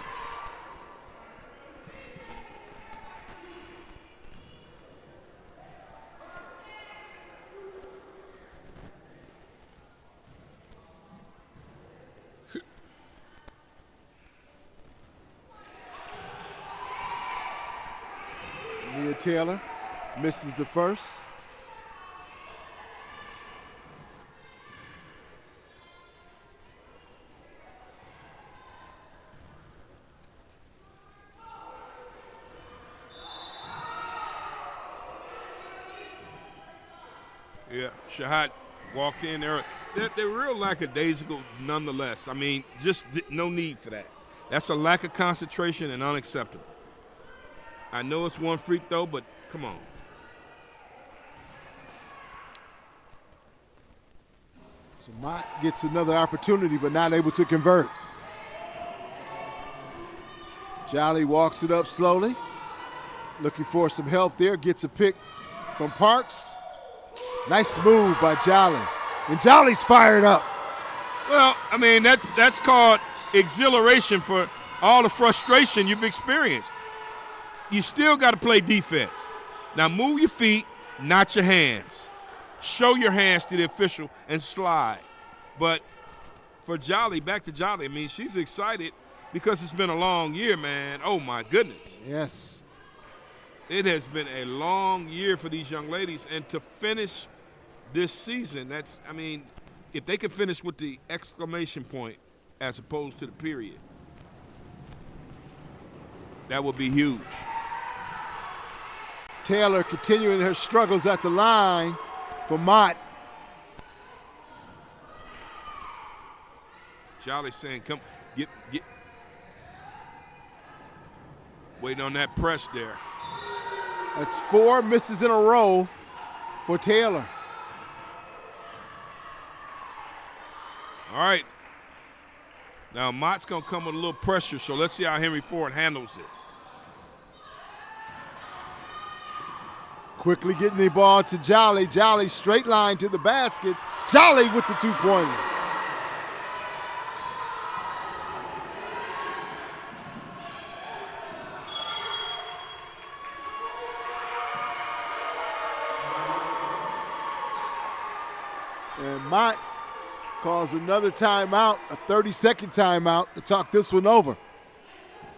Mia Taylor misses the first. Yeah, Shahat walked in there. They're real lackadaisical nonetheless. I mean, just no need for that. That's a lack of concentration and unacceptable. I know it's one free throw, but come on. So Mott gets another opportunity, but not able to convert. Jolly walks it up slowly, looking for some help there, gets a pick from Parks. Nice move by Jolly. And Jolly's fired up. Well, I mean, that's called exhilaration for all the frustration you've experienced. You still got to play defense. Now move your feet, not your hands. Show your hands to the official and slide. But for Jolly, back to Jolly, I mean, she's excited because it's been a long year, man. Oh, my goodness. Yes. It has been a long year for these young ladies. And to finish this season, I mean, if they could finish with the exclamation point as opposed to the period, that would be huge. Taylor continuing her struggles at the line for Mott. Jolly saying, come, get. Waiting on that press there. That's 4 misses in a row for Taylor. All right. Now, Mott's going to come with a little pressure, so let's see how Henry Ford handles it. Quickly getting the ball to Jolly. Jolly straight line to the basket. Jolly with the two-pointer. And Mott calls another timeout, a 30-second timeout to talk this one over.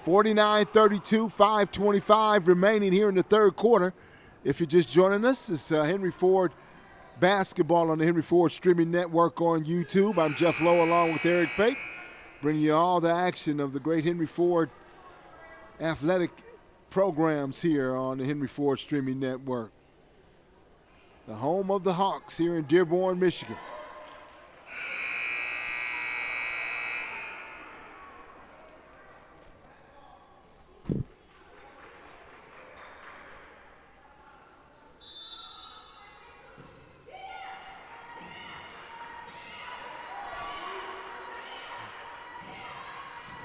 49-32, 5:25 remaining here in the third quarter. If you're just joining us, it's Henry Ford Basketball on the Henry Ford Streaming Network on YouTube. I'm Jeff Lowe along with Eric Pate, bringing you all the action of the great Henry Ford athletic programs here on the Henry Ford Streaming Network. The home of the Hawks here in Dearborn, Michigan.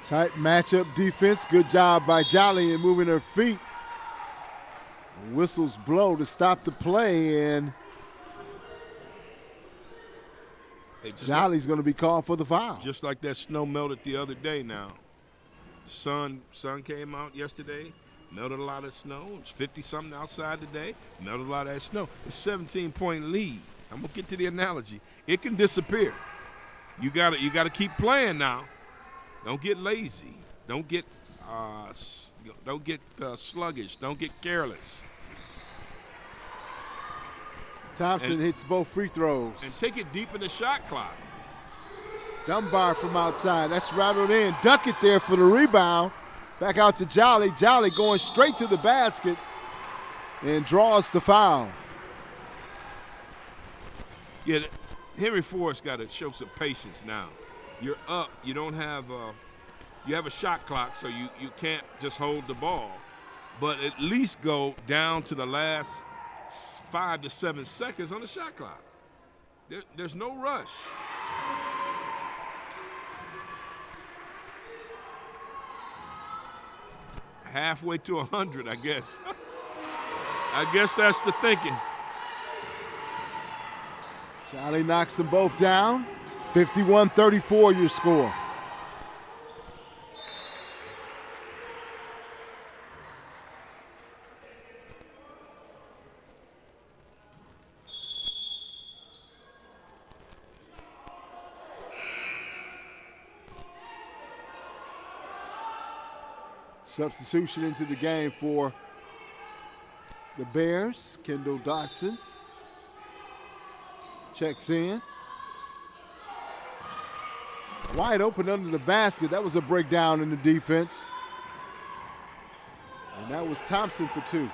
Tight matchup defense. Good job by Jolly in moving her feet. Whistles blow to stop the play, and Jolly's going to be called for the foul. Just like that snow melted the other day now. Sun came out yesterday, melted a lot of snow. It's 50-something outside today, melted a lot of that snow. It's a 17-point lead. I'm going to get to the analogy. It can disappear. You got to keep playing now. Don't get lazy. Don't get sluggish. Don't get careless. Thompson hits both free throws. And take it deep in the shot clock. Dunbar from outside. That's rattled in. Duckett there for the rebound. Back out to Jolly. Jolly going straight to the basket and draws the foul. Yeah, Henry Ford's got to show some patience now. You're up. You don't have you have a shot clock, so you can't just hold the ball. But at least go down to the last 5 to 7 seconds on the shot clock. There's no rush. Halfway to 100, I guess. I guess that's the thinking. Jolly knocks them both down. 51-34 your score. Substitution into the game for the Bears. Kendall Dotson checks in. Wide open under the basket. That was a breakdown in the defense. And that was Thompson for 2.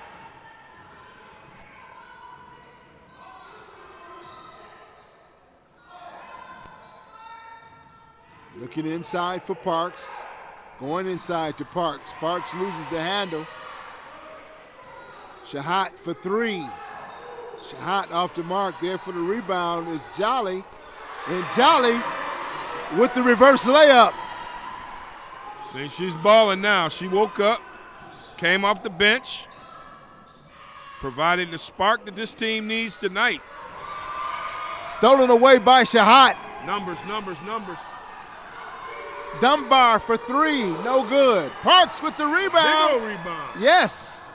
Looking inside for Parks. Going inside to Parks. Parks loses the handle. Shahat for 3. Shahat off the mark there for the rebound is Jolly. And Jolly with the reverse layup. I mean, she's balling now. She woke up, came off the bench, providing the spark that this team needs tonight. Stolen away by Shahat. Numbers. Dunbar for three, no good. Parks with the rebound. Big old rebound. Yes.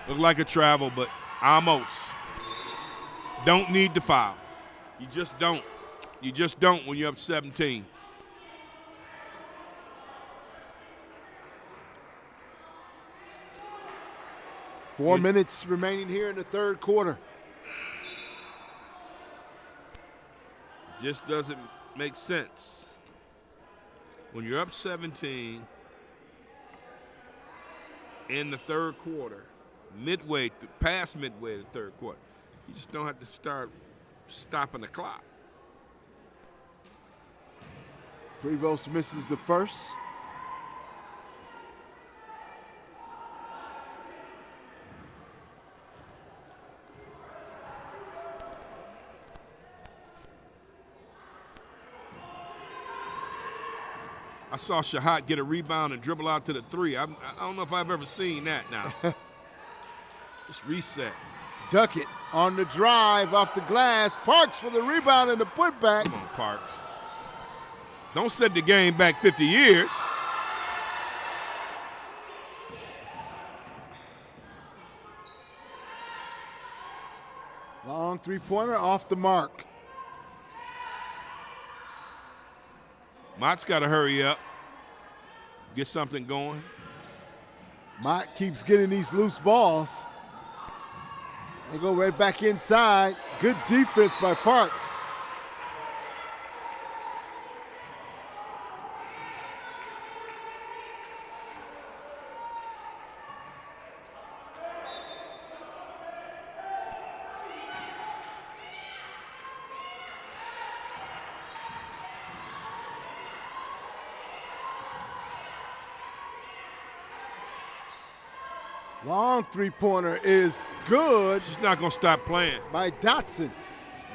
Looked like a travel, but almost. Don't need the foul. You just don't. You just don't when you're up 17. Four minutes remaining here in the third quarter. Just doesn't make sense. When you're up 17 in the third quarter, past midway of the third quarter, you just don't have to start stopping the clock. Prevost misses the first. I saw Shahat get a rebound and dribble out to the three. I don't know if I've ever seen that now. Just reset. Duckett on the drive off the glass. Parks for the rebound and the putback. Come on, Parks. Don't set the game back 50 years. Long three-pointer off the mark. Mott's got to hurry up, get something going. Mott keeps getting these loose balls. They go right back inside. Good defense by Parks. Long three-pointer is good. She's not going to stop playing. By Dotson.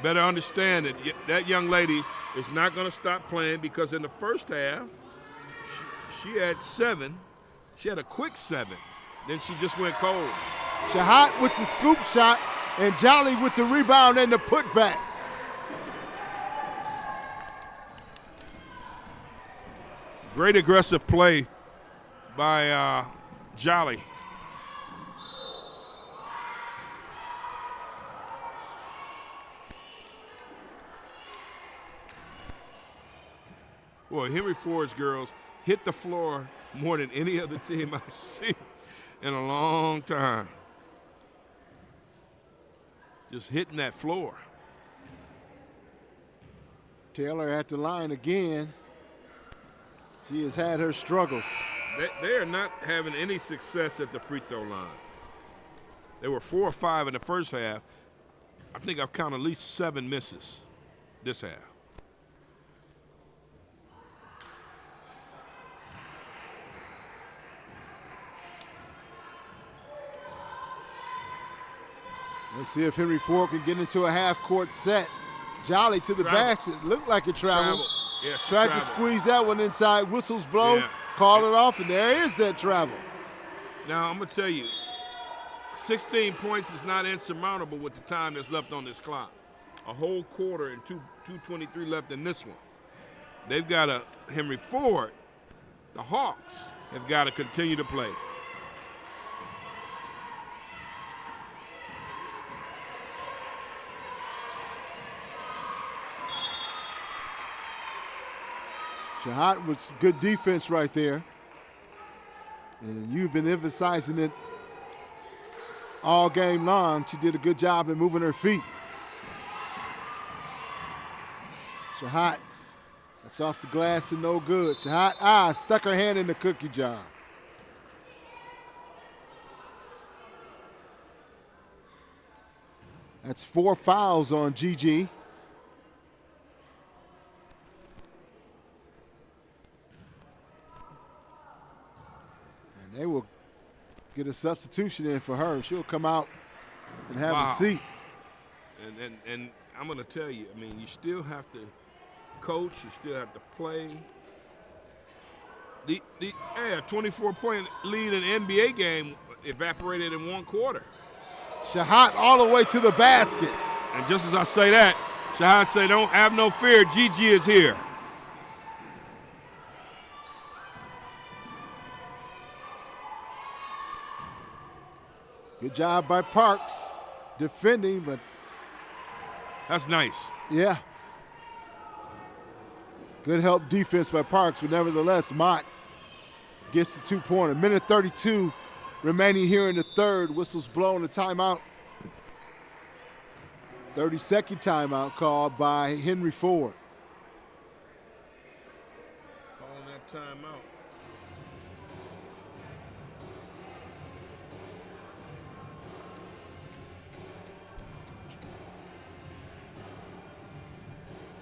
Better understand that that young lady is not going to stop playing because in the first half, she had 7. She had a quick 7. Then she just went cold. Shahat with the scoop shot and Jolly with the rebound and the putback. Great aggressive play by Jolly. Boy, Henry Ford's girls hit the floor more than any other team I've seen in a long time. Just hitting that floor. Taylor at the line again. She has had her struggles. They are not having any success at the free throw line. They were 4 or 5 in the first half. I think I've counted at least 7 misses this half. Let's see if Henry Ford can get into a half-court set. Jolly to the basket. Looked like a travel. Yes, Tried to squeeze that one inside. Whistles blow. Yeah. Call it off, and there is that travel. Now, I'm going to tell you, 16 points is not insurmountable with the time that's left on this clock. A whole quarter and 2:23 left in this one. They've got a Henry Ford. The Hawks have got to continue to play. Shahat with good defense right there. And you've been emphasizing it all game long. She did a good job in moving her feet. Shahat, that's off the glass and no good. Shahat, stuck her hand in the cookie jar. That's 4 fouls on Gigi. They will get a substitution in for her. She'll come out and have a seat. And I'm going to tell you, I mean, you still have to coach. You still have to play. The 24-point lead in the NBA game evaporated in one quarter. Shahat all the way to the basket. And just as I say that, Shahat say, "Don't have no fear. Gigi is here." Good job by Parks defending, but that's nice. Yeah. Good help defense by Parks, but nevertheless, Mott gets the 2-pointer. Minute 32 remaining here in the third. Whistles blowing the timeout. 30-second timeout called by Henry Ford. Calling that timeout.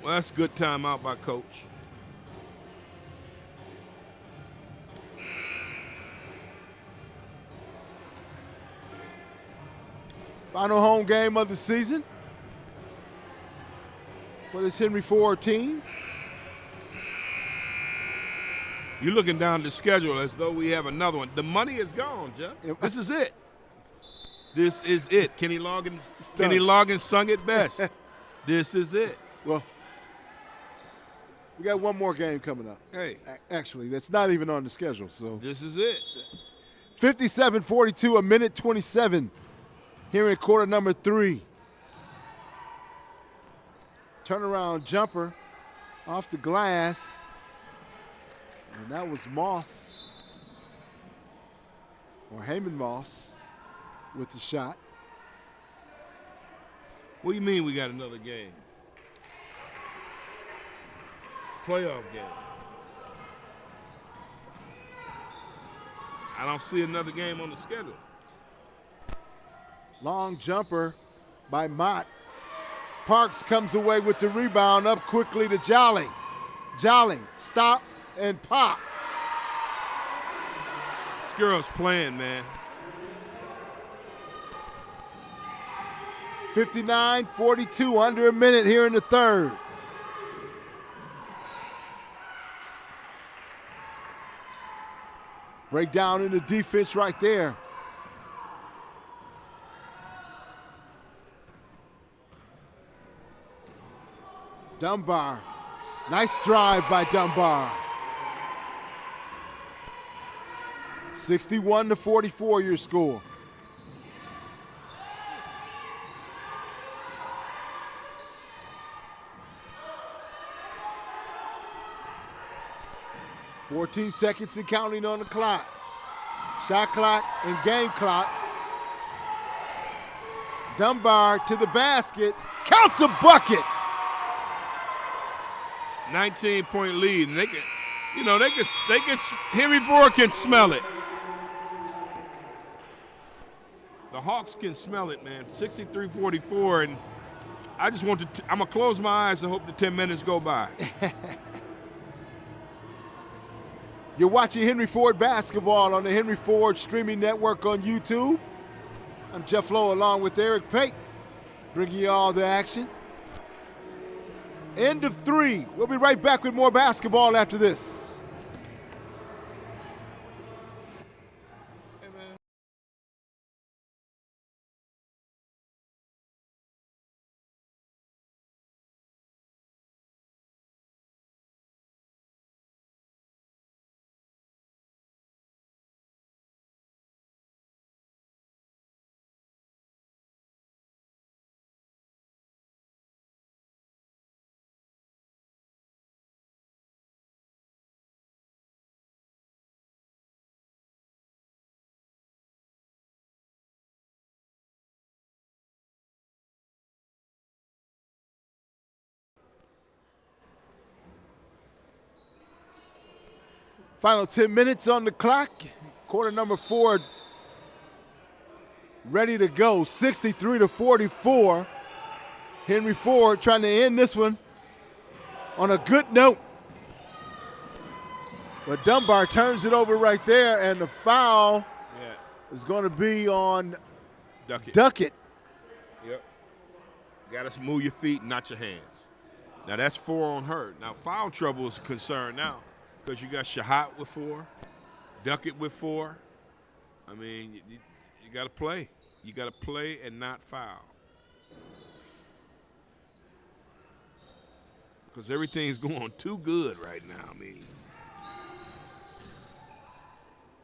Well, that's a good timeout by Coach. Final home game of the season for this Henry Ford team. You're looking down the schedule as though we have another one. The money is gone, Jeff. This is it. This is it. Kenny Loggins sung it best. This is it. Well, we got one more game coming up. Hey. Actually, that's not even on the schedule. So this is it. 57-42, a minute 27 here in quarter number 3. Turnaround jumper off the glass. And that was Moss, or Heyman Moss, with the shot. What do you mean we got another game? Playoff game. I don't see another game on the schedule. Long jumper by Mott. Parks comes away with the rebound, up quickly to Jolly. Jolly, stop and pop. This girl's playing, man. 59-42, under a minute here in the third. Breakdown in the defense right there. Dunbar. Nice drive by Dunbar. 61-44 your score. "14 seconds and counting on the clock. Shot clock and game clock. Dunbar to the basket. Count the bucket. 19-point lead, and Henry Ford can smell it. The Hawks can smell it, man. 63-44, and I just want to. I'm gonna close my eyes and hope the 10 minutes go by. You're watching Henry Ford Basketball on the Henry Ford streaming network on YouTube. I'm Jeff Lowe along with Eric Pate, bringing you all the action. End of 3. We'll be right back with more basketball after this. Final 10 minutes on the clock. Quarter number 4 ready to go. 63-44. Henry Ford trying to end this one on a good note. But Dunbar turns it over right there, and the foul is going to be on Duckett. Yep. Got to move your feet, not your hands. Now that's 4 on her. Now foul trouble is a concern now because you got Shahat with 4, Duckett with 4. I mean, you got to play. You got to play and not foul. Because everything's going too good right now. I mean,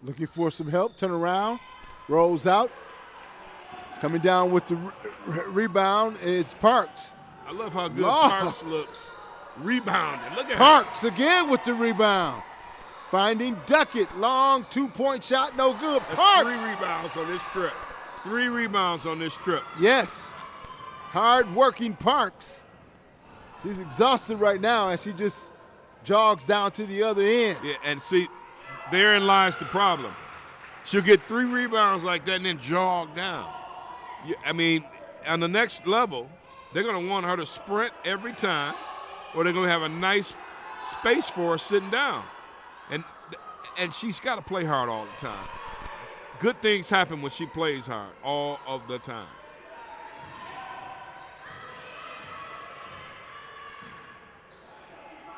looking for some help, turn around, rolls out. Coming down with the rebound, it's Parks. I love how good Parks looks. Rebounding. Look at Parks again with the rebound. Finding Duckett. Long 2-point shot, no good. That's Parks. 3 rebounds on this trip. 3 rebounds on this trip. Yes. Hard-working Parks. She's exhausted right now as she just jogs down to the other end. Yeah, and see, therein lies the problem. She'll get 3 rebounds like that and then jog down. I mean, on the next level, they're going to want her to sprint every time, or they're going to have a nice space for her sitting down. And she's got to play hard all the time. Good things happen when she plays hard all of the time.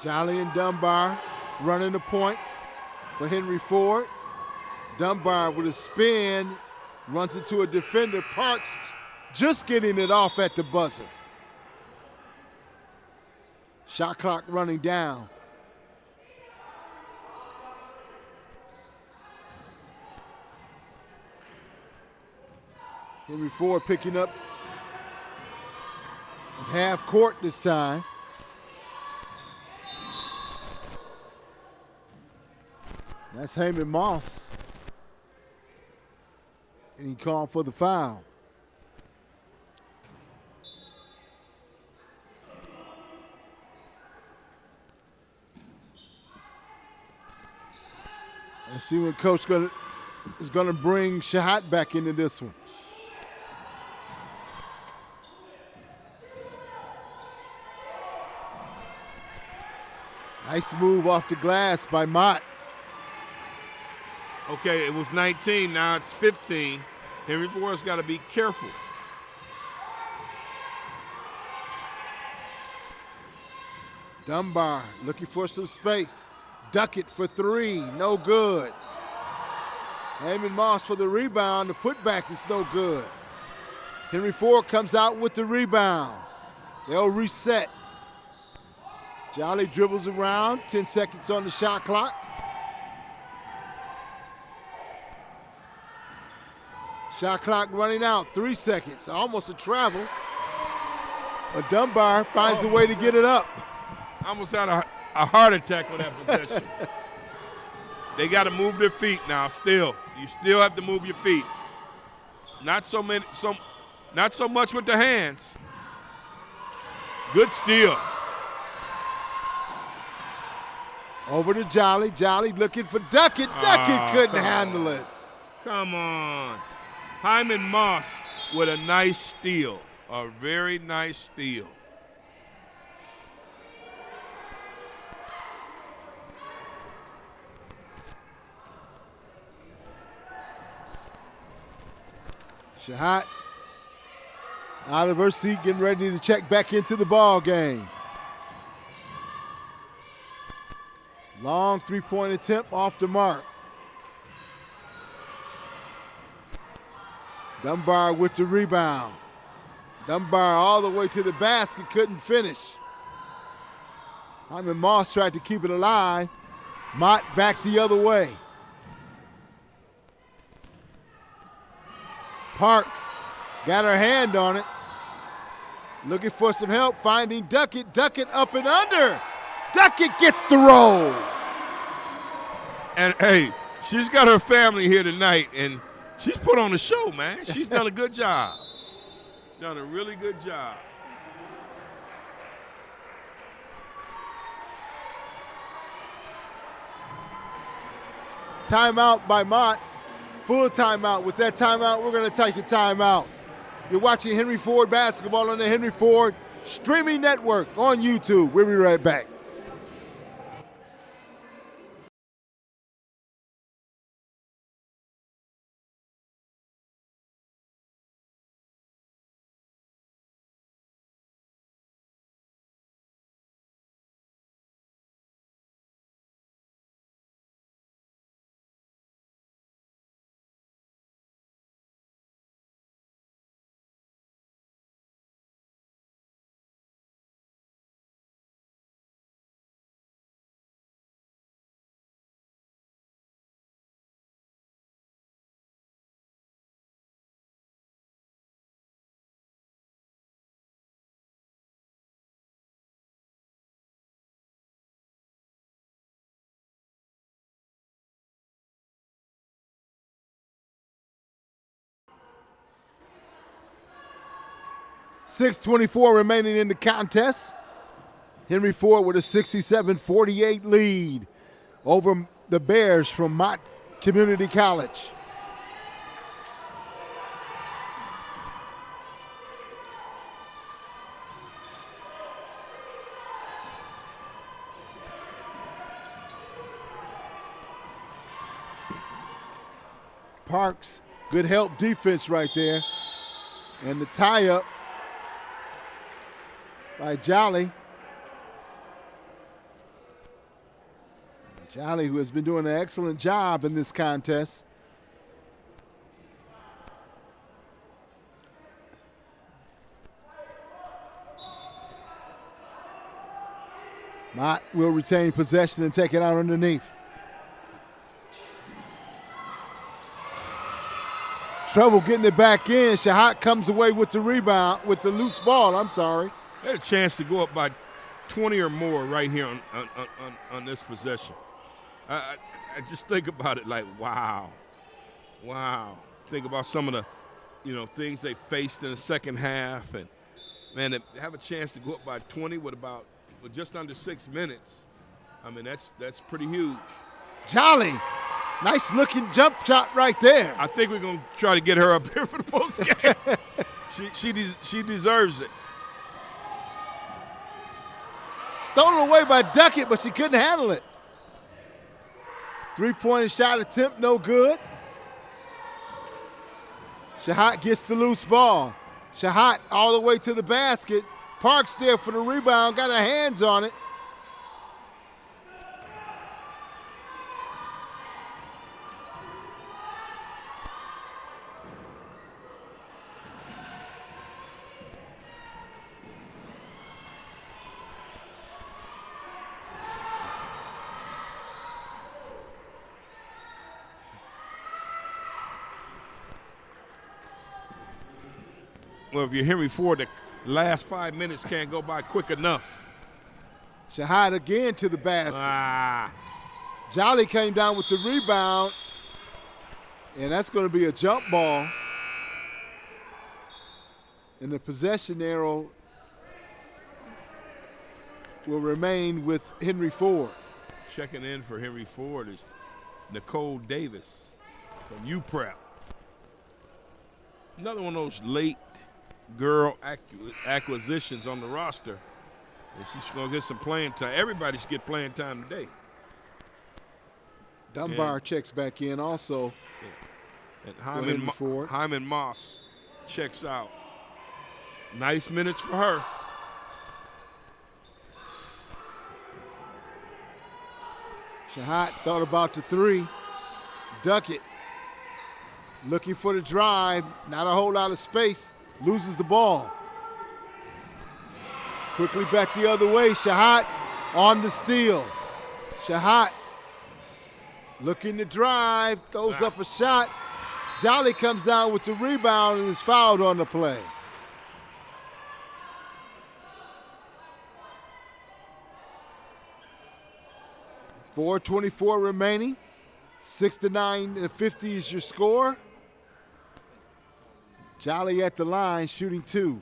Jolly and Dunbar running the point for Henry Ford. Dunbar with a spin, runs into a defender. Parks just getting it off at the buzzer. Shot clock running down. Henry Ford picking up at half court this time. That's Heyman Moss. And he called for the foul. Let's see when Coach is going to bring Shahat back into this one. Nice move off the glass by Mott. Okay, it was 19, now it's 15. Henry Ford's got to be careful. Dunbar looking for some space. Duckett for 3, no good. Heyman Moss for the rebound. The putback is no good. Henry Ford comes out with the rebound. They'll reset. Jolly dribbles around, 10 seconds on the shot clock. Shot clock running out, 3 seconds, almost a travel. But Dunbar finds a way to get it up. I almost had a heart attack with that possession. They got to move their feet now still. You still have to move your feet. Not so much with the hands. Good steal. Over to Jolly. Jolly looking for Duckett. Duckett couldn't handle it. Come on. Hyman Moss with a nice steal. A very nice steal. Shahat out of her seat, getting ready to check back into the ball game. Long 3-point attempt off the mark. Dunbar with the rebound. Dunbar all the way to the basket, couldn't finish. Hyman Moss tried to keep it alive. Mott back the other way. Parks got her hand on it. Looking for some help, finding Duckett. Duckett up and under. Duckett gets the roll. And hey, she's got her family here tonight, and she's put on a show, man. She's done a good job. Done a really good job. Timeout by Mott. Full timeout. With that timeout, we're going to take a timeout. You're watching Henry Ford Basketball on the Henry Ford Streaming Network on YouTube. We'll be right back. 6:24 remaining in the contest. Henry Ford with a 67-48 lead over the Bears from Mott Community College. Parks, good help defense right there. And the tie-up by Jolly. Jolly, who has been doing an excellent job in this contest. Mott will retain possession and take it out underneath. Trouble getting it back in. Shahat comes away with the rebound, with the loose ball, I'm sorry. They had a chance to go up by 20 or more right here on this possession. I just think about it like, wow. Think about some of the, things they faced in the second half. And, man, to have a chance to go up by 20 with just under 6 minutes, I mean, that's pretty huge. Jolly. Nice looking jump shot right there. I think we're going to try to get her up here for the post game. she deserves it. Stolen away by Duckett, but she couldn't handle it. Three-point shot attempt, no good. Shahat gets the loose ball. Shahat all the way to the basket. Parks there for the rebound, got her hands on it. Well, if you're Henry Ford, the last 5 minutes can't go by quick enough. Shahat again to the basket. Jolly came down with the rebound, and that's going to be a jump ball. And the possession arrow will remain with Henry Ford. Checking in for Henry Ford is Nicole Davis from UPrep. Another one of those late girl acquisitions on the roster. And she's going to get some playing time. Everybody should get playing time today. Dunbar checks back in also. Yeah. And Hyman Moss checks out. Nice minutes for her. Shahat thought about the three. Duckett looking for the drive. Not a whole lot of space. Loses the ball. Quickly back the other way. Shahat on the steal. Shahat looking to drive. Throws up a shot. Jolly comes down with the rebound and is fouled on the play. .424 remaining. 69-50 is your score. Jolly at the line, shooting two.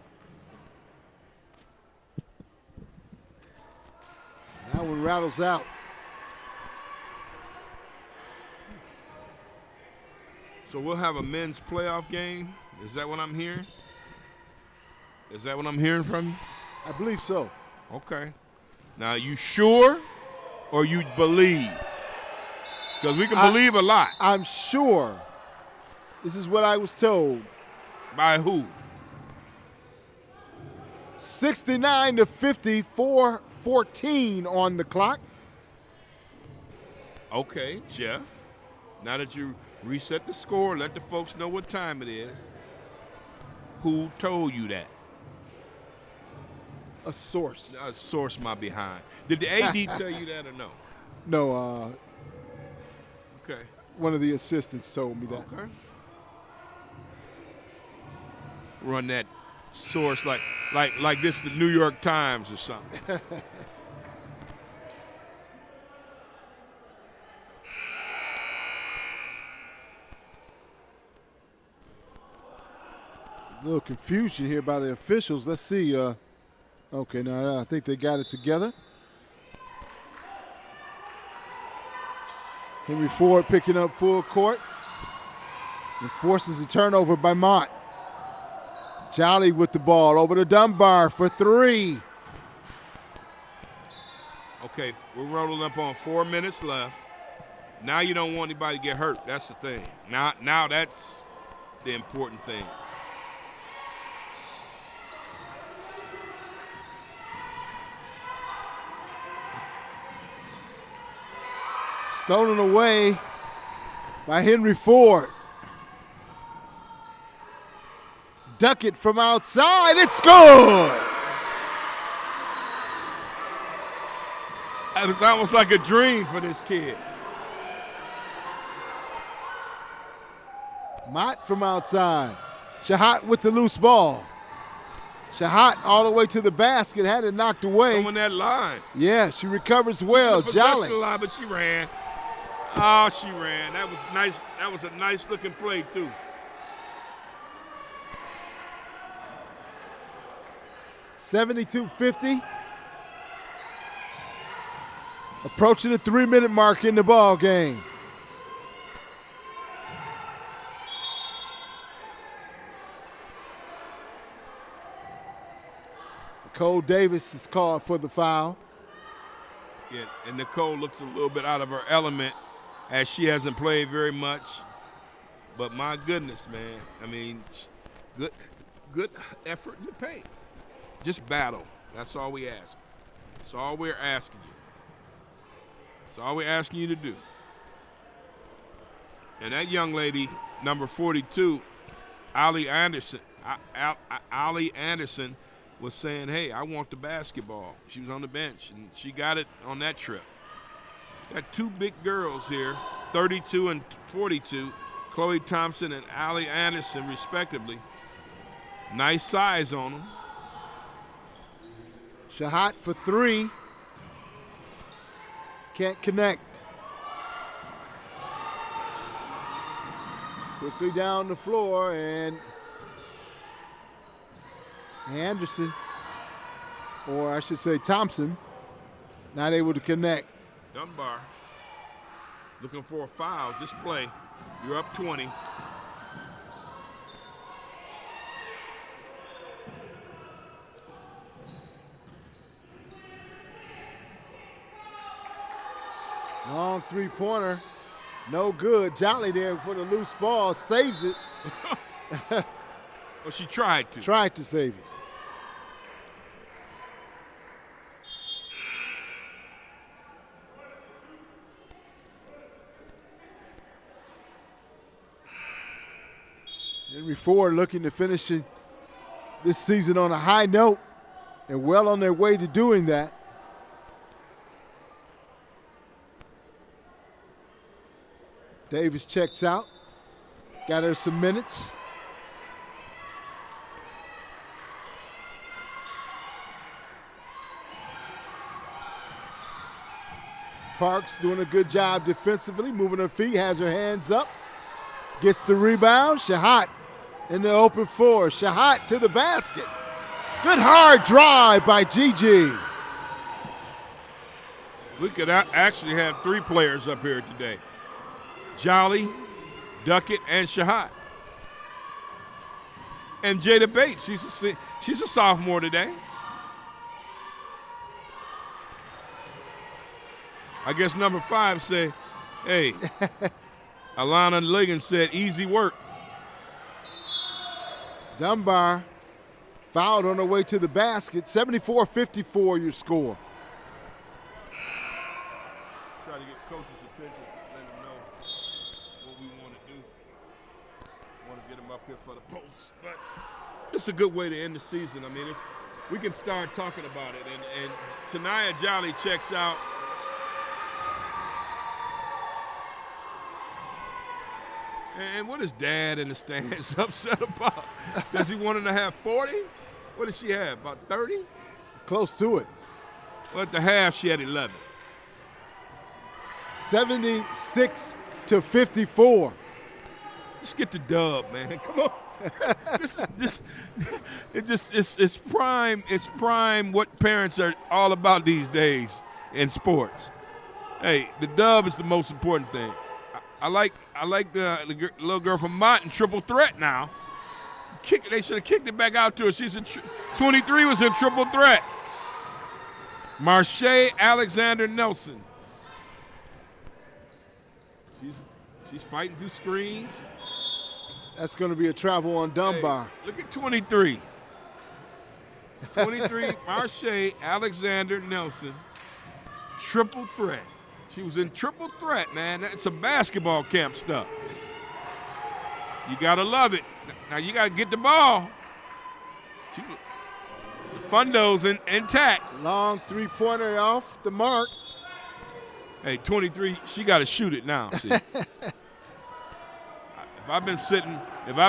That one rattles out. So we'll have a men's playoff game. Is that what I'm hearing? Is that what I'm hearing from you? I believe so. Okay. Now, you sure or you believe? Because we can believe a lot. I'm sure. This is what I was told. By who? 69-50, 4:14 on the clock. Okay, Jeff. Now that you reset the score, let the folks know what time it is. Who told you that? A source. A source my behind. Did the AD tell you that or no? No. Okay. One of the assistants told me that. Okay. Run that source like this the New York Times or something. A little confusion here by the officials. Let's see. Okay, now I think they got it together. Henry Ford picking up full court and forces a turnover by Mott. Jolly with the ball over to Dunbar for three. Okay, we're rolling up on 4 minutes left. Now you don't want anybody to get hurt. That's the thing. Now that's the important thing. Stolen away by Henry Ford. Duck it from outside. It's good. It was almost like a dream for this kid. Mott from outside. Shahat with the loose ball. Shahat all the way to the basket, had it knocked away. On that line. Yeah, she recovers well. Jolly. Line, but she ran. Oh, she ran. That was nice. That was a nice looking play too. $72-50. Approaching the 3-minute mark in the ball game. Nicole Davis is called for the foul. Yeah, and Nicole looks a little bit out of her element as she hasn't played very much. But my goodness, man. I mean, good effort in the paint. Just battle. That's all we ask. That's all we're asking you. That's all we're asking you to do. And that young lady, number 42, Allie Anderson, was saying, hey, I want the basketball. She was on the bench, and she got it on that trip. Got two big girls here, 32 and 42, Chloe Thompson and Allie Anderson, respectively. Nice size on them. Shahat for three. Can't connect. Quickly down the floor, and Anderson, or I should say Thompson, not able to connect. Dunbar looking for a foul. This play, you're up 20. Long three-pointer, no good. Jolly there for the loose ball, saves it. Well, she tried to. Tried to save it. Henry Ford looking to finish this season on a high note, and well on their way to doing that. Davis checks out, got her some minutes. Parks doing a good job defensively, moving her feet, has her hands up, gets the rebound. Shahat in the open floor. Shahat to the basket. Good hard drive by Gigi. We could actually have three players up here today. Jolly, Duckett, and Shahat. And Jada Bates, she's a sophomore today. I guess number 5 said, hey, Alana Ligon said, easy work. Dunbar fouled on her way to the basket. 74-54 your score. Try to get coach's attention, let them know what we want to do. Want to get them up here for the post. But it's a good way to end the season. I mean, we can start talking about it. And Tanaya Jolly checks out. And what is Dad in the stands upset about? Does he want her to have 40? What does she have, about 30? Close to it. Well, at the half, she had 11. 76-54. Just get the dub, man. Come on. It's prime. It's prime. What parents are all about these days in sports. Hey, the dub is the most important thing. I like the little girl from Mott in triple threat now. They should have kicked it back out to her. She's in 23 was in triple threat. Marche Alexander Nelson. She's fighting through screens. That's going to be a travel on Dunbar. Hey, look at 23. 23, Marche Alexander Nelson. Triple threat. She was in triple threat, man. That's some basketball camp stuff. You got to love it. Now you got to get the ball. The fundo's intact. Long three-pointer off the mark. Hey, 23, she got to shoot it now. See. If I've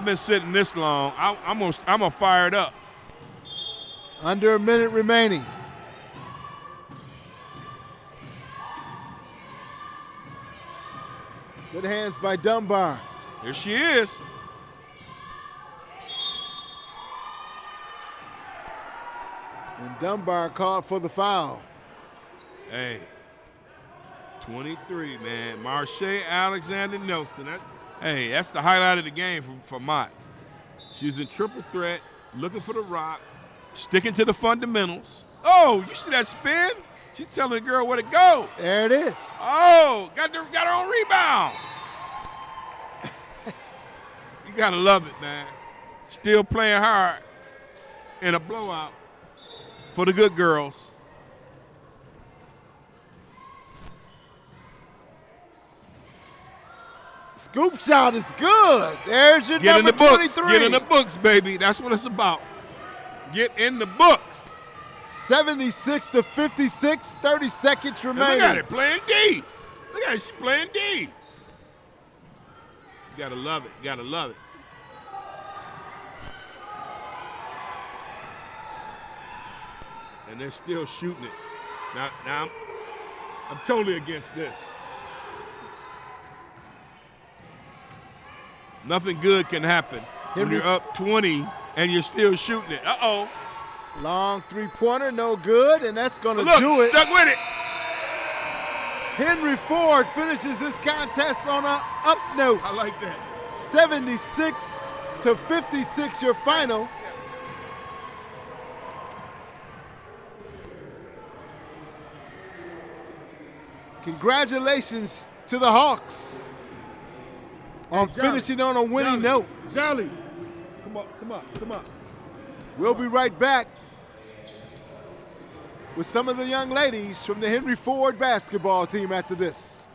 been sitting this long, I'm gonna fire it up. Under a minute remaining. Good hands by Dunbar. Here she is. And Dunbar called for the foul. Hey, 23, man. Marche Alexander Nelson. That's the highlight of the game for Mott. She was in triple threat, looking for the rock, sticking to the fundamentals. Oh, you see that spin? She's telling the girl where to go. There it is. Oh, got her own rebound. You got to love it, man. Still playing hard in a blowout for the good girls. Scoop shot is good. There's your Get number in the books. 23. Get in the books, baby. That's what it's about. Get in the books. 76 to 56, 30 seconds remaining. Look at it, playing D. Look at it, she's playing D. You gotta love it. You gotta love it. And they're still shooting it. Now I'm totally against this. Nothing good can happen when you're up 20 and you're still shooting it. Uh-oh. Long three-pointer, no good, and that's going to Look, do it. Stuck with it. Henry Ford finishes this contest on an up note. I like that. 76 to 56, your final. Congratulations to the Hawks on finishing on a winning note. Jolly, come on. We'll be right back with some of the young ladies from the Henry Ford basketball team after this.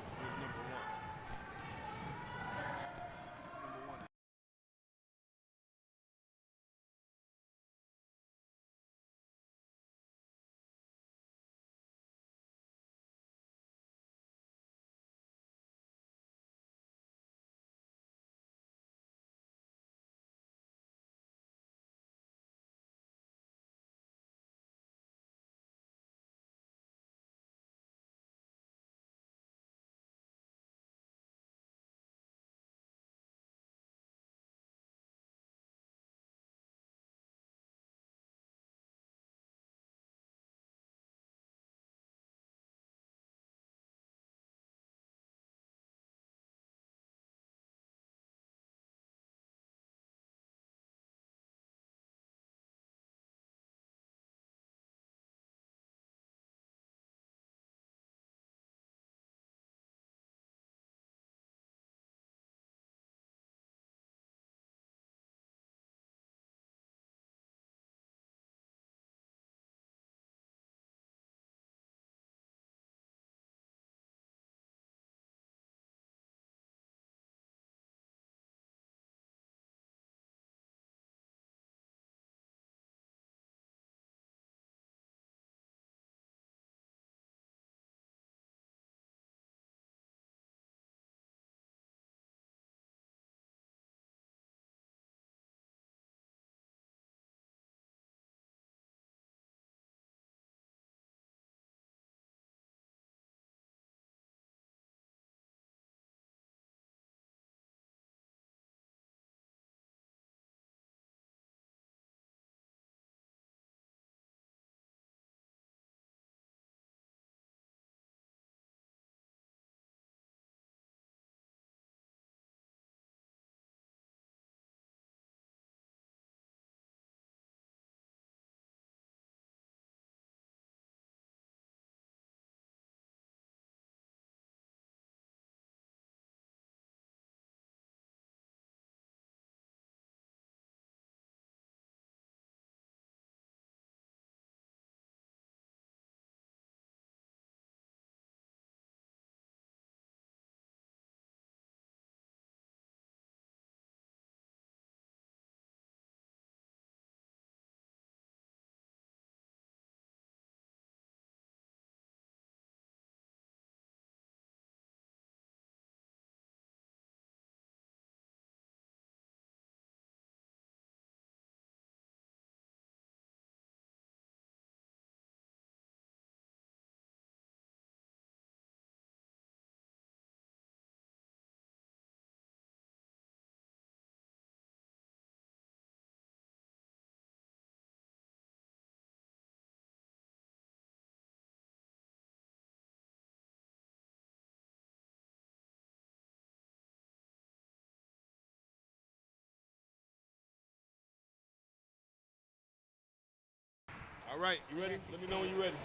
All right, you ready? Let me know when you're ready.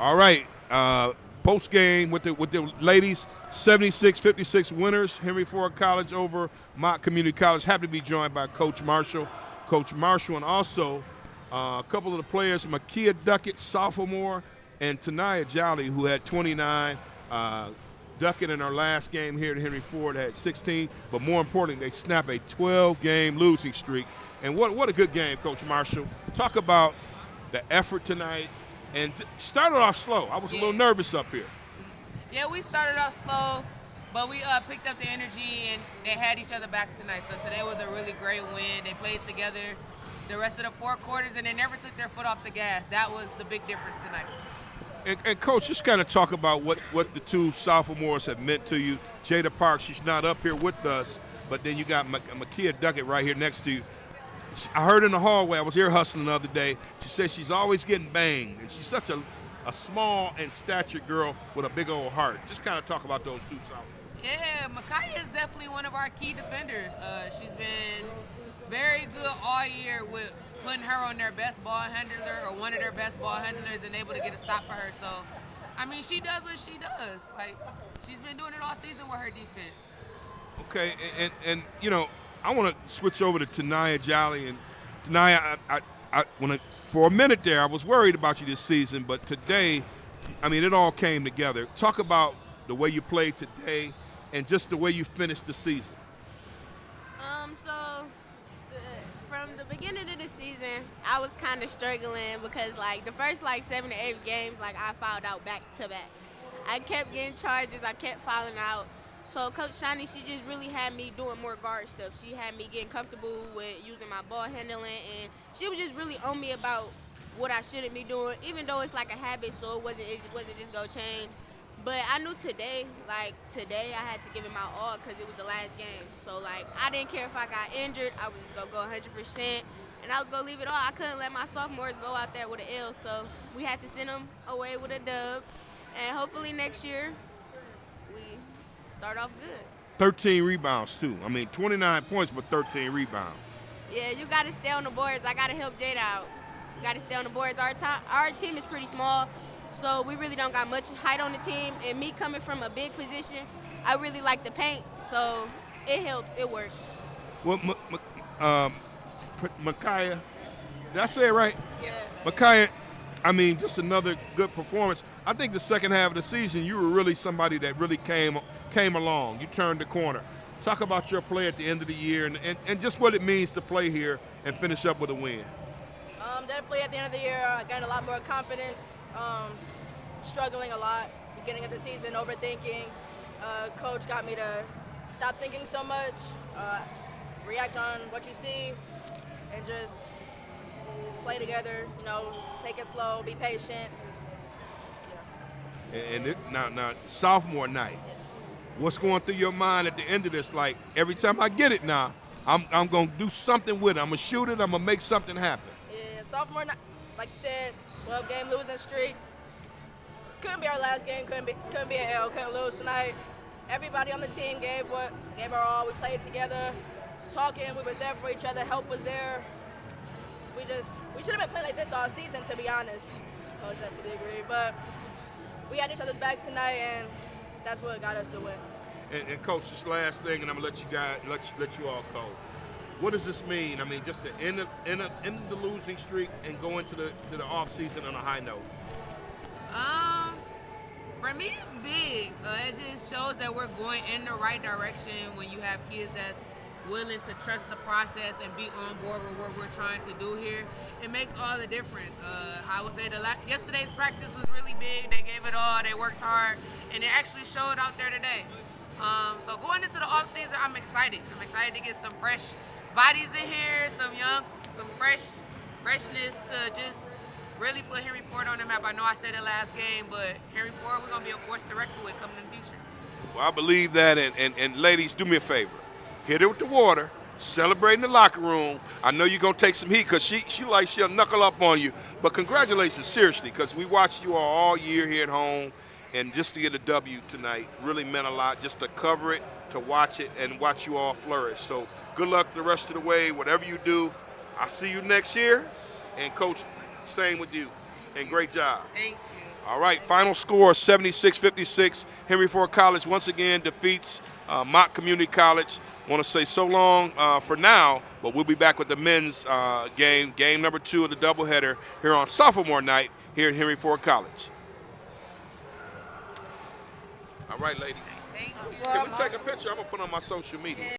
All right, post game with the ladies, 76-56 winners. Henry Ford College over Mott Community College. Happy to be joined by Coach Marshall, and also a couple of the players, Makia Duckett, sophomore, and Tanaya Jolly, who had 29. Duckett in our last game here at Henry Ford had 16, but more importantly, they snapped a 12-game losing streak. And what a good game, Coach Marshall. Talk about the effort tonight, and started off slow. I was a little nervous up here. Yeah, we started off slow, but we picked up the energy, and they had each other backs tonight. So today was a really great win. They played together the rest of the 4 quarters, and they never took their foot off the gas. That was the big difference tonight. And Coach, just kind of talk about what the two sophomores have meant to you. Jada Parks, she's not up here with us, but then you got Makia Duckett right here next to you. I heard in the hallway, I was here hustling the other day, she said she's always getting banged, and she's such a small and statured girl with a big old heart. Just kind of talk about those two sophomores. Yeah, Makia is definitely one of our key defenders. She's been very good all year with putting her on their best ball handler or one of their best ball handlers and able to get a stop for her. So, I mean, she does what she does. Like, she's been doing it all season with her defense. Okay, and you know, I want to switch over to Tanaya Jolly. And Tanaya, for a minute there, I was worried about you this season, but today, I mean, it all came together. Talk about the way you played today and just the way you finished the season. From the beginning of the season, I was kind of struggling because, like, the first, 7 to 8 games, I fouled out back-to-back. I kept getting charges. I kept fouling out. So Coach Shani, she just really had me doing more guard stuff. She had me getting comfortable with using my ball handling, and she was just really on me about what I shouldn't be doing, even though it's like a habit, so it wasn't just going to change. But I knew today I had to give it my all because it was the last game. So, I didn't care if I got injured. I was going to go 100%, and I was going to leave it all. I couldn't let my sophomores go out there with an L, so we had to send them away with a dub. And hopefully next year we start off good. 13 rebounds, too. I mean, 29 points, but 13 rebounds. Yeah, you got to stay on the boards. I got to help Jada out. You got to stay on the boards. Our team is pretty small. So we really don't got much height on the team, and me coming from a big position, I really like the paint, so it helps, it works. Well, Makia, did I say it right? Yeah. Makia, I mean, just another good performance. I think the second half of the season, you were really somebody that really came along. You turned the corner. Talk about your play at the end of the year and just what it means to play here and finish up with a win. Definitely at the end of the year, I gained a lot more confidence. Struggling a lot, beginning of the season, overthinking. Coach got me to stop thinking so much, react on what you see, and just play together, take it slow, be patient. Yeah. And now, sophomore night, what's going through your mind at the end of this? Like, every time I get it now, I'm going to do something with it. I'm going to shoot it. I'm going to make something happen. Yeah, sophomore night, like you said, 12-game losing streak. Couldn't be our last game, couldn't be an L, couldn't lose tonight. Everybody on the team gave our all. We played together, talking, we was there for each other, help was there. We should have been playing like this all season, to be honest. Coach definitely agree, but we had each other's backs tonight, and that's what got us the win. And Coach, this last thing, and I'm gonna let you all go. What does this mean? I mean, just to end the losing streak and go into the off season on a high note. For me, it's big. It just shows that we're going in the right direction when you have kids that's willing to trust the process and be on board with what we're trying to do here. It makes all the difference. I would say yesterday's practice was really big. They gave it all. They worked hard, and it actually showed out there today. So going into the off season, I'm excited. I'm excited to get some fresh bodies in here, some freshness to just really put Henry Ford on the map. I know I said it last game, but Henry Ford, we're going to be a force to reckon with coming in the future. Well, I believe that, and ladies, do me a favor. Hit her with the water, celebrate in the locker room. I know you're going to take some heat because she'll knuckle up on you. But congratulations, seriously, because we watched you all year here at home, and just to get a W tonight really meant a lot, just to cover it, to watch it, and watch you all flourish. So good luck the rest of the way, whatever you do. I'll see you next year. And, Coach, Same with you. And great job. Thank you. All right, final score 76-56. Henry Ford College once again defeats Mott Community College. Want to say so long for now, but we'll be back with the men's game number 2 of the doubleheader here on sophomore night here at Henry Ford College. All right, ladies. Thank you. Can we take a picture? I'm going to put it on my social media.